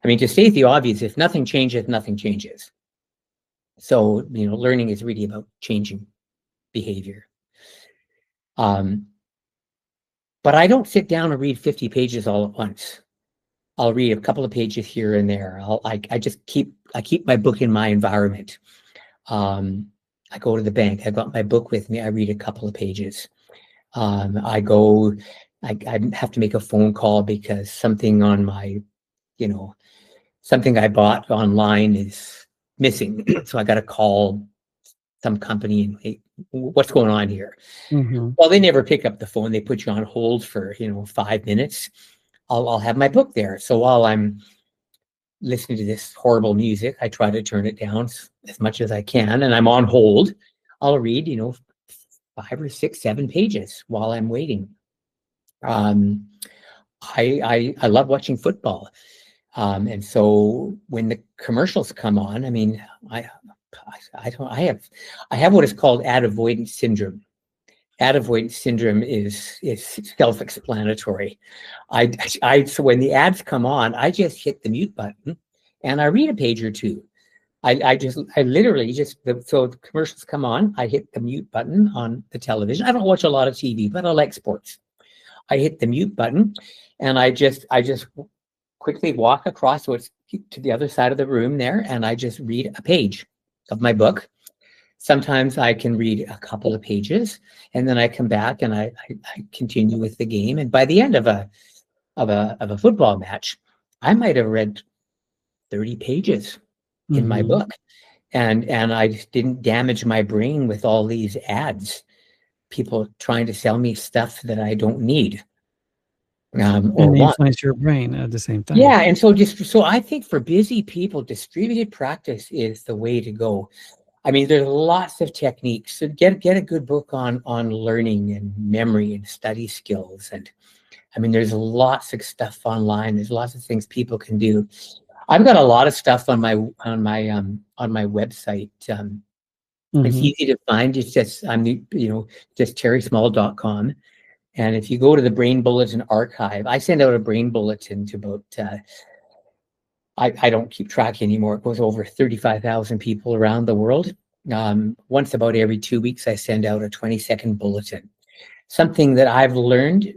I mean, to state the obvious, if nothing changes, nothing changes. So, you know, learning is really about changing behavior. But I don't sit down and read 50 pages all at once. I'll read a couple of pages here and there. I just keep my book in my environment. I go to the bank. I got my book with me. I read a couple of pages. I have to make a phone call because something on my, you know, something I bought online is missing. So I got to call some company and, hey, what's going on here? Hmm. Well, they never pick up the phone. They put you on hold for, you know, 5 minutes. I'll have my book there. So while I'm listening to this horrible music, I try to turn it down as much as I can, and I'm on hold. I'll read, you know, 5 or 6, 7 pages while I'm waiting. Um, I love watching football, and so when the commercials come on, I mean, I don't I have what is called ad avoidance syndrome. Ad avoidance syndrome is self-explanatory. So when the ads come on, I just hit the mute button and I read a page or two. I literally just, so the commercials come on, I hit the mute button on the television. I don't watch a lot of TV, but I like sports. I hit the mute button and I just quickly walk across to the other side of the room there and I just read a page of my book. Sometimes I can read a couple of pages and then I come back and I continue with the game. And by the end of a football match, I might have read 30 pages in my Hmm. book. And I just didn't damage my brain with all these ads, people trying to sell me stuff that I don't need. or And want. influence your brain at the same time. Yeah, and so I think for busy people, distributed practice is the way to go. I mean, there's lots of techniques. So get a good book on learning and memory and study skills. And I mean, there's lots of stuff online. There's lots of things people can do. I've got a lot of stuff on my website. It's Mm-hmm. easy to find. It's just just terrysmall.com. And if you go to the Brain Bulletin archive, I send out a brain bulletin to about I don't keep track anymore. It goes over 35,000 people around the world. Once about every 2 weeks, I send out a 20-second bulletin. Something that I've learned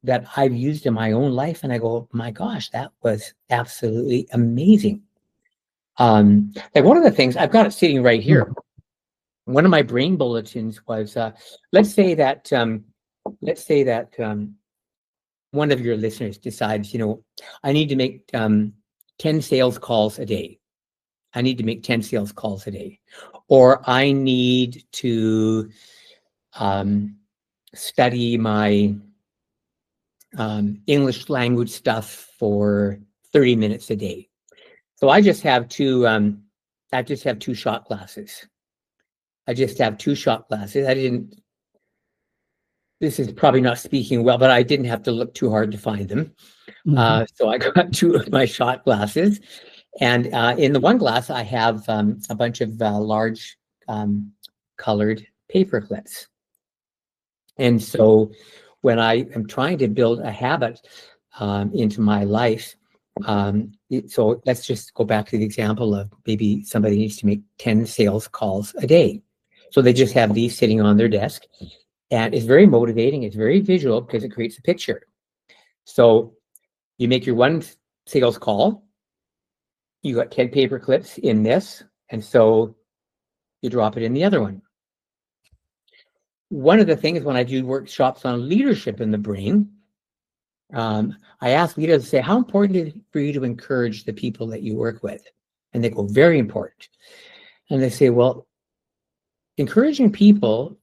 that I've used in my own life, and I go, my gosh, that was absolutely amazing. Like one of the things I've got it sitting right here. One of my brain bulletins was, let's say that one of your listeners decides, I need to make 10 sales calls a day. I need to make 10 sales calls a day. Or I need to study my English language stuff for 30 minutes a day. So I just have two shot glasses. I just have two shot glasses. This is probably not speaking well, but I didn't have to look too hard to find them. Mm-hmm. So I got two of my shot glasses. And in the one glass, I have a bunch of large colored paper clips. And so when I am trying to build a habit into my life, so let's just go back to the example of maybe somebody needs to make 10 sales calls a day. So they just have these sitting on their desk. And it's very motivating. It's very visual because it creates a picture. So you make your one sales call. You got 10 paper clips in this. And so you drop it in the other one. One of the things when I do workshops on leadership in the brain, I ask leaders to say, how important is it for you to encourage the people that you work with? And they go, very important. And they say, well, encouraging people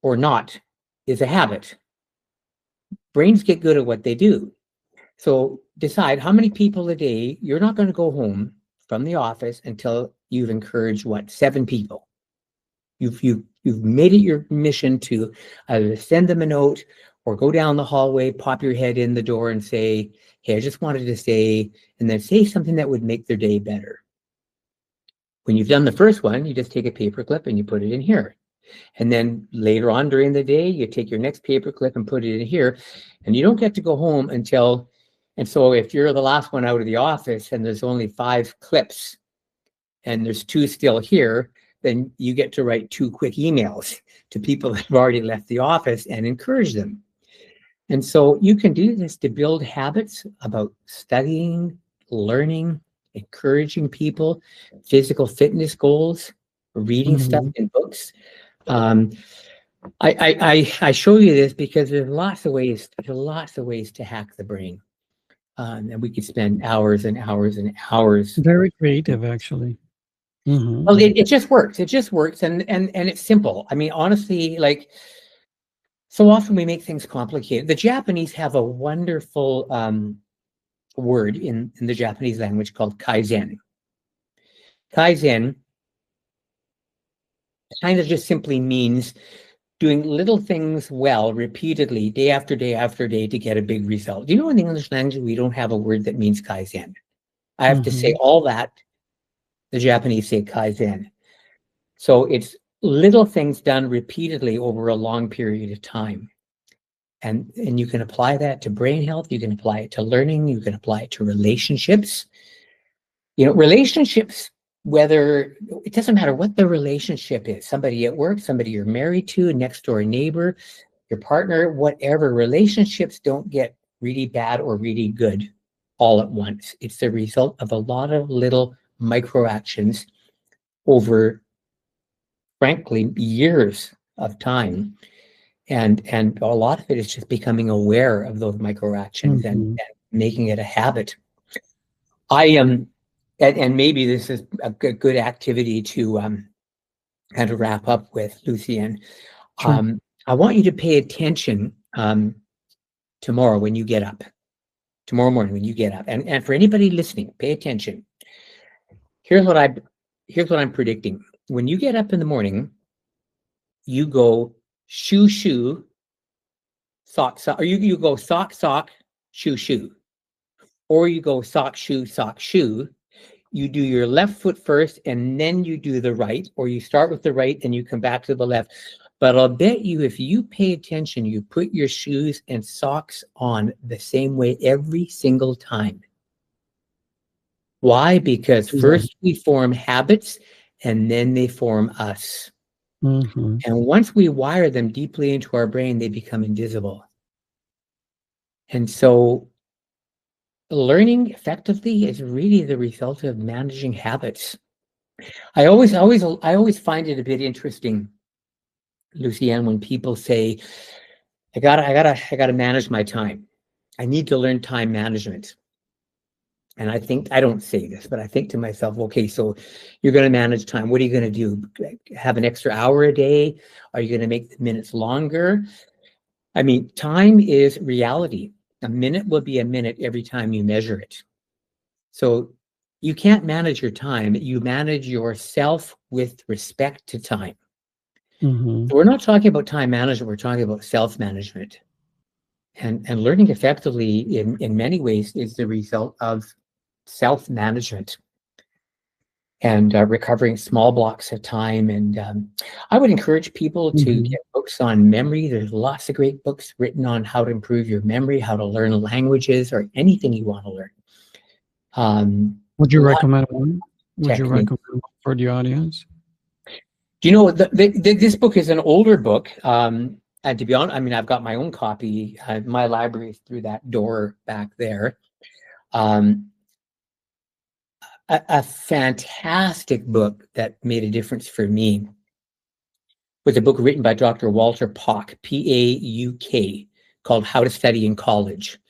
or not is a habit. Brains get good at what they do. So decide how many people a day. You're not going to go home from the office until you've encouraged 7 people. You've made it your mission to either send them a note or go down the hallway, pop your head in the door and say, hey, I just wanted to say, and then say something that would make their day better. When you've done the first one, you just take a paper clip and you put it in here. And then later on during the day, you take your next paper clip and put it in here. And you don't get to go home until, and so if you're the last one out of the office and there's only 5 clips and there's 2 still here, then you get to write 2 quick emails to people that have already left the office and encourage them. And so you can do this to build habits about studying, learning, encouraging people, physical fitness goals, reading stuff Mm-hmm. in books. I show you this because there's lots of ways to hack the brain. And we could spend hours and hours and hours. Very creative, actually. Mm-hmm. Well, it just works. It just works, and it's simple. I mean, honestly, like so often we make things complicated. The Japanese have a wonderful word in the Japanese language called kaizen. Kaizen kind of just simply means doing little things well repeatedly, day after day after day, to get a big result. Do you know in the English language we don't have a word that means kaizen? I have to say Mm-hmm. all that. The Japanese say kaizen. So it's little things done repeatedly over a long period of time. And you can apply that to brain health. You can apply it to learning. You can apply it to relationships. Relationships, whether it doesn't matter what the relationship is, somebody at work, somebody you're married to, next door neighbor, your partner, whatever, relationships don't get really bad or really good all at once. It's the result of a lot of little micro actions over, frankly, years of time. And a lot of it is just becoming aware of those micro actions and Mm-hmm. making it a habit. I am, and maybe this is a good activity to kind of wrap up with, Lucienne. Sure. I want you to pay attention tomorrow when you get up, tomorrow morning when you get up, and for anybody listening, pay attention. Here's what I'm predicting. When you get up in the morning, you go shoe, shoe, sock, sock, or you go sock, sock, shoe, shoe, or you go sock, shoe, sock, shoe. You do your left foot first, and then you do the right, or you start with the right and you come back to the left. But I'll bet you, if you pay attention, you put your shoes and socks on the same way every single time. Why? Because first we form habits, and then they form us. Mm-hmm. And once we wire them deeply into our brain, they become invisible. And so learning effectively is really the result of managing habits. I always find it a bit interesting, Lucianne, when people say, I gotta manage my time. I need to learn time management. And I don't say this, but I think to myself, okay, so you're going to manage time. What are you going to do? Have an extra hour a day? Are you going to make the minutes longer? I mean, time is reality. A minute will be a minute every time you measure it. So you can't manage your time. You manage yourself with respect to time. Mm-hmm. So we're not talking about time management. We're talking about self-management. And learning effectively in many ways is the result of self-management and recovering small blocks of time. And I would encourage people to get books on memory. There's lots of great books written on how to improve your memory, how to learn languages, or anything you want to learn. Would you A lot recommend one? Would you technique. recommend one for the audience? Do you know, this book is an older book. And to be honest, I mean, I've got my own copy. My library is through that door back there. A fantastic book that made a difference for me was a book written by Dr. Walter Pauk, P-A-U-K, called How to Study in College.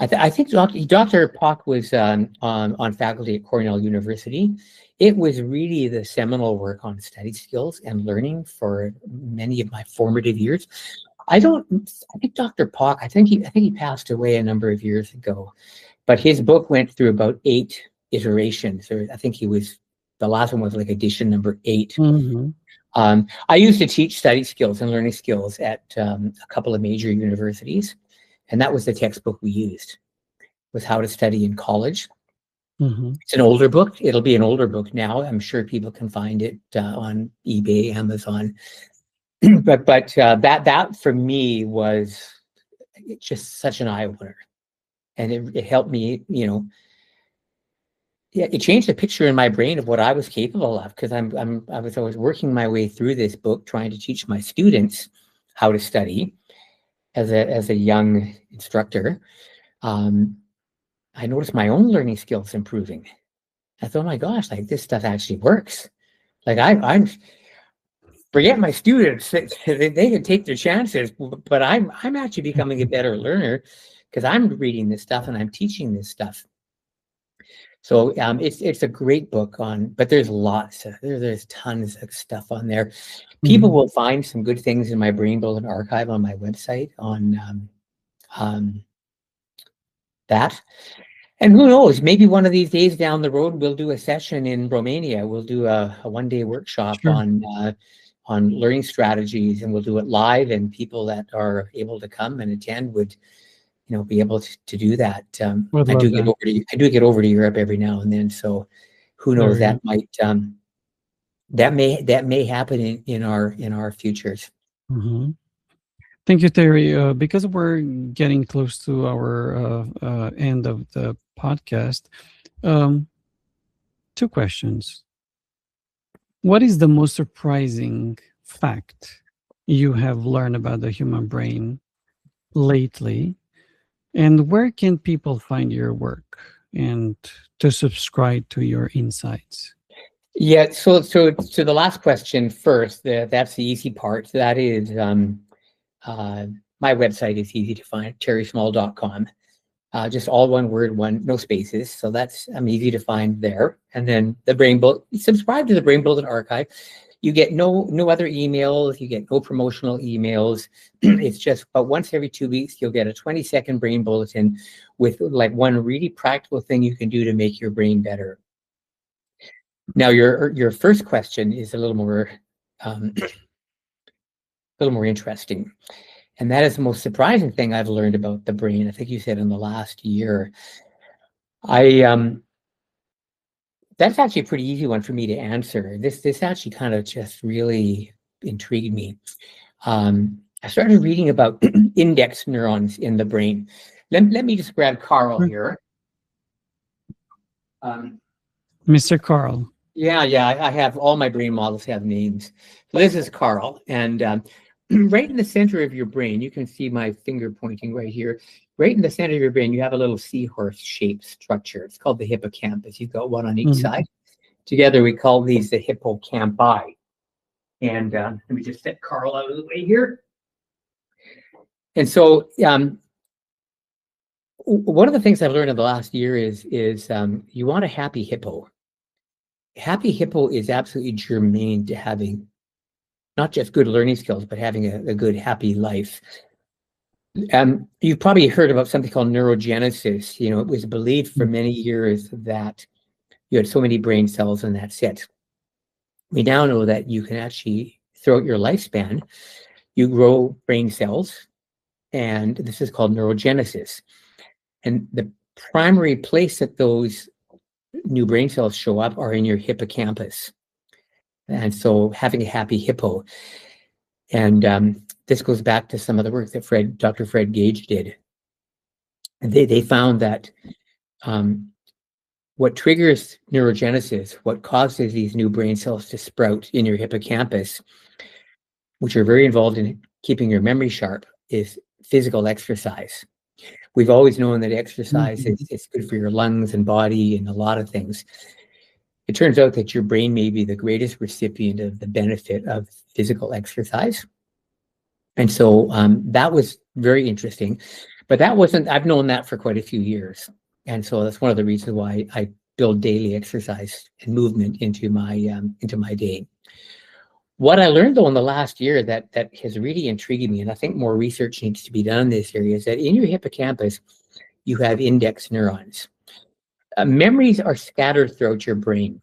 I think Dr. Pauk was on faculty at Cornell University. It was really the seminal work on study skills and learning for many of my formative years. I think Dr. Pauk, I think he passed away a number of years ago, but his book went through about 8 iterations, or I think the last one was like edition number 8. Mm-hmm. I used to teach study skills and learning skills at a couple of major universities, and that was the textbook we used, was How to Study in College. Mm-hmm. It's an older book. It'll be an older book now. I'm sure people can find it on eBay, Amazon. but that for me was just such an eye opener, and it helped me, it changed the picture in my brain of what I was capable of, because I was working my way through this book, trying to teach my students how to study as a young instructor. I noticed my own learning skills improving. I thought, oh my gosh, like this stuff actually works. Like I'm forget my students; they can take their chances, but I'm actually becoming a better learner because I'm reading this stuff and I'm teaching this stuff. So it's a great book but there's there's tons of stuff on there. People will find some good things in my Brain Building archive on my website on that. And who knows, maybe one of these days down the road, we'll do a session in Romania. We'll do a one-day workshop on learning strategies, and we'll do it live, and people that are able to come and attend would be able to do that. I do get over to Europe every now and then, so who knows, that may happen in our futures. Mm-hmm. Thank you, Terry. Because we're getting close to our end of the podcast, 2 questions. What is the most surprising fact you have learned about the human brain lately? And where can people find your work and to subscribe to your insights? Yeah, so the last question first, that's the easy part. That is, my website is easy to find, terrysmall.com. Just all one word, no spaces. So I'm easy to find there. And then subscribe to the Brain Building archive. You get no other emails. You get no promotional emails. It's just, but once every 2 weeks, you'll get a 20-second brain bulletin with like one really practical thing you can do to make your brain better. Now, your first question is a little more interesting, and that is the most surprising thing I've learned about the brain. I think you said in the last year. That's actually a pretty easy one for me to answer. This actually kind of just really intrigued me. I started reading about index neurons in the brain. Let me just grab Carl here. Mr. Carl. Yeah, I have all my brain models have names. So this is Carl, and right in the center of your brain, you can see my finger pointing right here. Right in the center of your brain, you have a little seahorse-shaped structure. It's called the hippocampus. You've got one on each side. Together, we call these the hippocampi. And let me just set Carl out of the way here. And so one of the things I've learned in the last year is you want a happy hippo. Happy hippo is absolutely germane to having not just good learning skills, but having a good, happy life. You've probably heard about something called neurogenesis. You know, it was believed for many years that you had so many brain cells and that's it. We now know that you can actually, throughout your lifespan, you grow brain cells, and this is called neurogenesis. And the primary place that those new brain cells show up are in your hippocampus. And so having a happy hippo, and this goes back to some of the work that Dr. Fred Gage did. And they found that what triggers neurogenesis, what causes these new brain cells to sprout in your hippocampus, which are very involved in keeping your memory sharp, is physical exercise. We've always known that exercise is good for your lungs and body and a lot of things. It turns out that your brain may be the greatest recipient of the benefit of physical exercise. And so that was very interesting. But that wasn't, I've known that for quite a few years. And so that's one of the reasons why I build daily exercise and movement into my day. What I learned, though, in the last year that has really intrigued me, and I think more research needs to be done in this area, is that in your hippocampus, you have index neurons. Memories are scattered throughout your brain.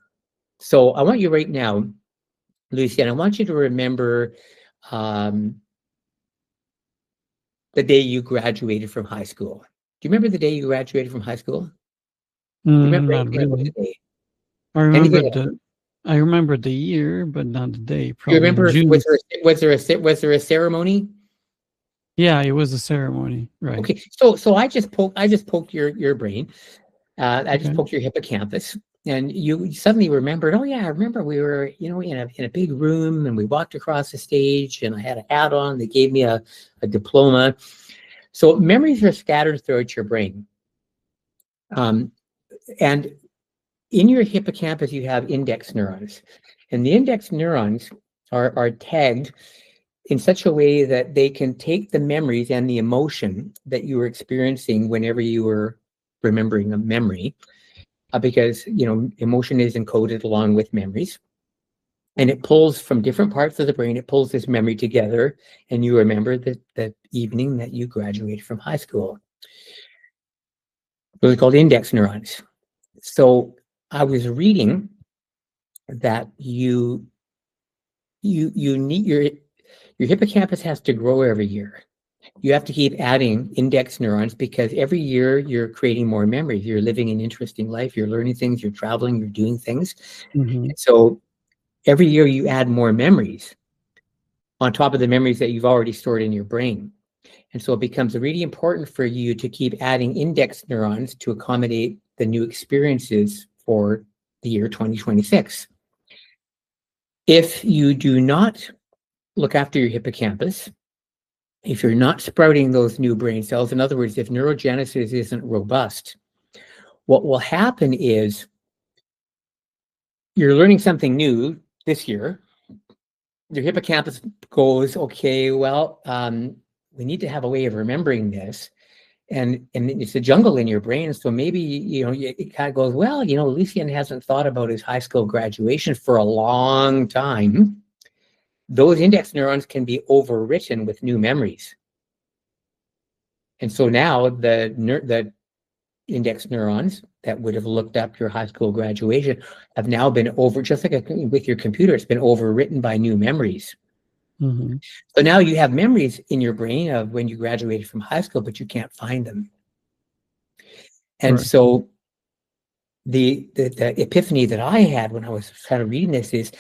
So I want you right now, Lucian, I want you to remember the day you graduated from high school. Do you remember the day you graduated from high school? Do you remember Not anything about really. the day? I remember the year, but not the day. Do you Probably in remember, June. was there a ceremony? Yeah, it was a ceremony, right? Okay, so I just poked your brain. I just poked your hippocampus, and you suddenly remembered, oh yeah, I remember we were, in a big room, and we walked across the stage, and I had a hat on. They gave me a diploma. So memories are scattered throughout your brain. And in your hippocampus, you have index neurons, and the index neurons are tagged in such a way that they can take the memories and the emotion that you were experiencing whenever you were remembering a memory, because emotion is encoded along with memories, and it pulls from different parts of the brain. It pulls this memory together, and you remember the evening that you graduated from high school. Those are called index neurons. So I was reading that you need your hippocampus has to grow every year. You have to keep adding index neurons because every year you're creating more memories. You're living an interesting life. You're learning things. You're traveling. You're doing things. So every year you add more memories on top of the memories that you've already stored in your brain. And so it becomes really important for you to keep adding index neurons to accommodate the new experiences for the year 2026. If you do not look after your hippocampus, if you're not sprouting those new brain cells, in other words, if neurogenesis isn't robust, what will happen is you're learning something new this year. Your hippocampus goes, okay, well, we need to have a way of remembering this. And it's a jungle in your brain. So maybe, it kind of goes, well, Lucian hasn't thought about his high school graduation for a long time. those index neurons can be overwritten with new memories. And so now the index neurons that would have looked up your high school graduation have now been just like with your computer, it's been overwritten by new memories. Mm-hmm. So now you have memories in your brain of when you graduated from high school, but you can't find them. And Correct. so the epiphany that I had when I was kind of reading this is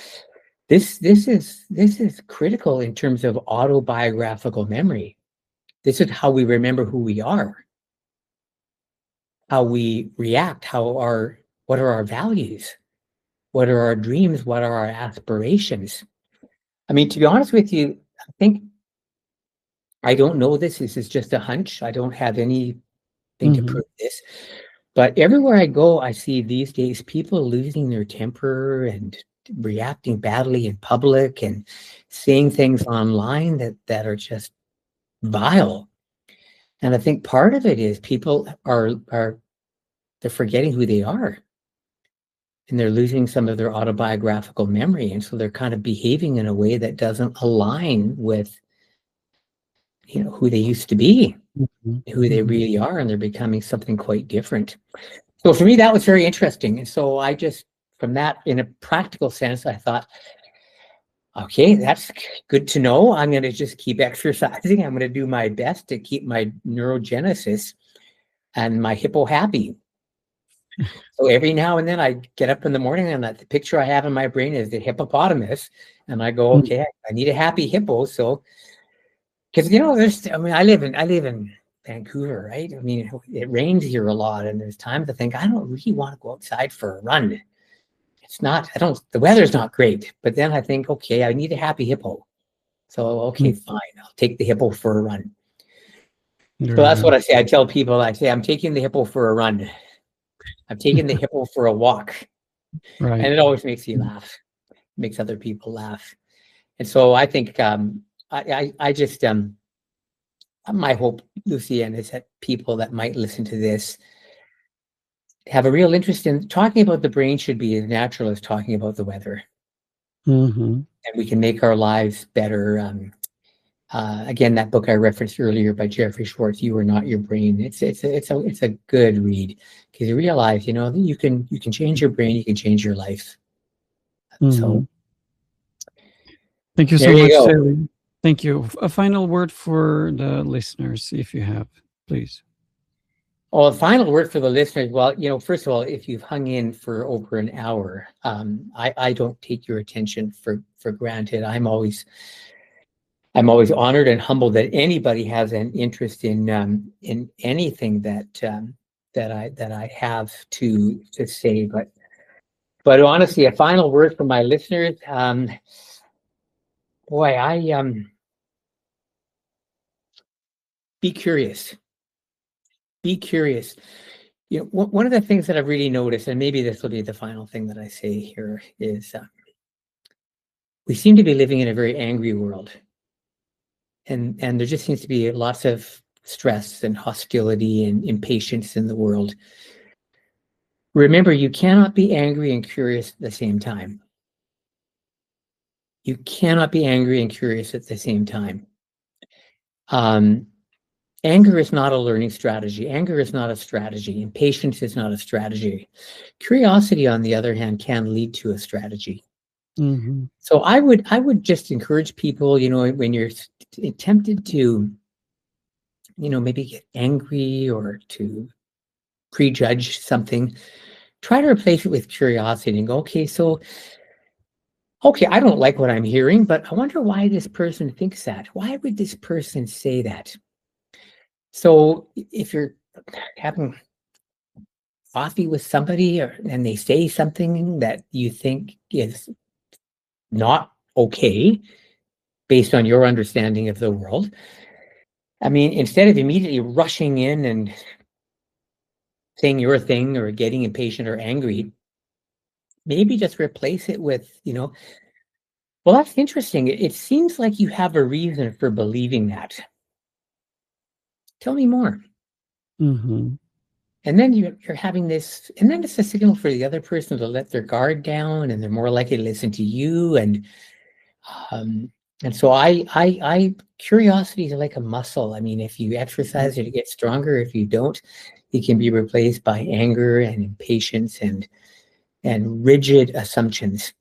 this is critical in terms of autobiographical memory. This is how we remember who we are, how we react, what are our values, what are our dreams, what are our aspirations. I mean, to be honest with you, I think I don't know this. This is just a hunch. I don't have anything to Mm-hmm. prove this. But everywhere I go, I see these days people losing their temper and reacting badly in public and saying things online that are just vile. And I think part of it is people are they're forgetting who they are, and they're losing some of their autobiographical memory, and so they're kind of behaving in a way that doesn't align with who they used to be, Mm-hmm. who they Mm-hmm. really are, and they're becoming something quite different. So for me, that was very interesting. And so I just, from that, in a practical sense, I thought, okay, that's good to know. I'm going to just keep exercising. I'm going to do my best to keep my neurogenesis and my hippo happy. So every now and then I get up in the morning and the picture I have in my brain is the hippopotamus. And I go, okay, I need a happy hippo. So, because, I live in Vancouver, right? I mean, it rains here a lot, and there's times I think I don't really want to go outside for a run. The weather's not great, but then I think, okay, I need a happy hippo. So, okay, fine, I'll take the hippo for a run. So that's what Right. I say. I tell people, I say, I'm taking the hippo for a run. I'm taking the hippo for a walk. Right. And it always makes you laugh, makes other people laugh. And so I think I just, my hope, Lucienne, is that people that might listen to this have a real interest in talking about the brain should be as natural as talking about the weather. Mm-hmm. And we can make our lives better. Again, that book I referenced earlier by Jeffrey Schwartz, "You Are Not Your Brain." It's a good read because you realize, you can change your brain, you can change your life. Mm-hmm. So Thank you there so you much, go. Terry. Thank you. A final word for the listeners, if you have, please. Well, a final word for the listeners. Well, first of all, if you've hung in for over an hour, I don't take your attention for granted. I'm always honored and humbled that anybody has an interest in anything that I have to say. But honestly, a final word for my listeners. Boy, be curious. Be curious. One of the things that I've really noticed, and maybe this will be the final thing that I say here, is we seem to be living in a very angry world, and there just seems to be lots of stress and hostility and impatience in the world. Remember, you cannot be angry and curious at the same time. You cannot be angry and curious at the same time. Anger is not a learning strategy. Anger is not a strategy. Impatience is not a strategy. Curiosity, on the other hand, can lead to a strategy. Mm-hmm. So I would just encourage people, when you're tempted to, maybe get angry or to prejudge something, try to replace it with curiosity and go, okay, I don't like what I'm hearing, but I wonder why this person thinks that. Why would this person say that? So if you're having coffee with somebody and they say something that you think is not okay based on your understanding of the world, I mean, instead of immediately rushing in and saying your thing or getting impatient or angry, maybe just replace it with, well, that's interesting. It seems like you have a reason for believing that. Tell me more. Mm-hmm. And then you're having this, and then it's a signal for the other person to let their guard down, and they're more likely to listen to you. And And so curiosity is like a muscle. I mean, if you exercise it, it gets stronger. If you don't, it can be replaced by anger and impatience and rigid assumptions.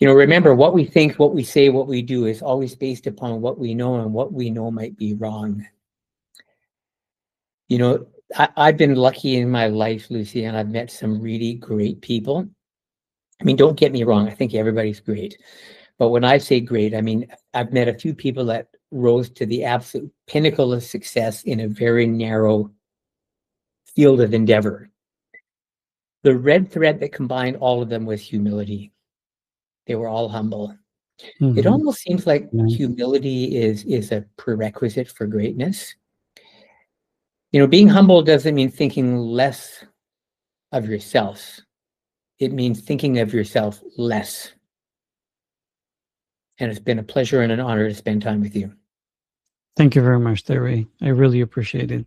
Remember, what we think, what we say, what we do is always based upon what we know, and what we know might be wrong. I've been lucky in my life, Lucy, and I've met some really great people. I mean, don't get me wrong, I think everybody's great. But when I say great, I mean, I've met a few people that rose to the absolute pinnacle of success in a very narrow field of endeavor. The red thread that combined all of them was humility. They were all humble. It almost seems like humility is a prerequisite for greatness. Being humble doesn't mean thinking less of yourself. It means thinking of yourself less. And it's been a pleasure and an honor to spend time with you. Thank you very much, Terry. I really appreciate it.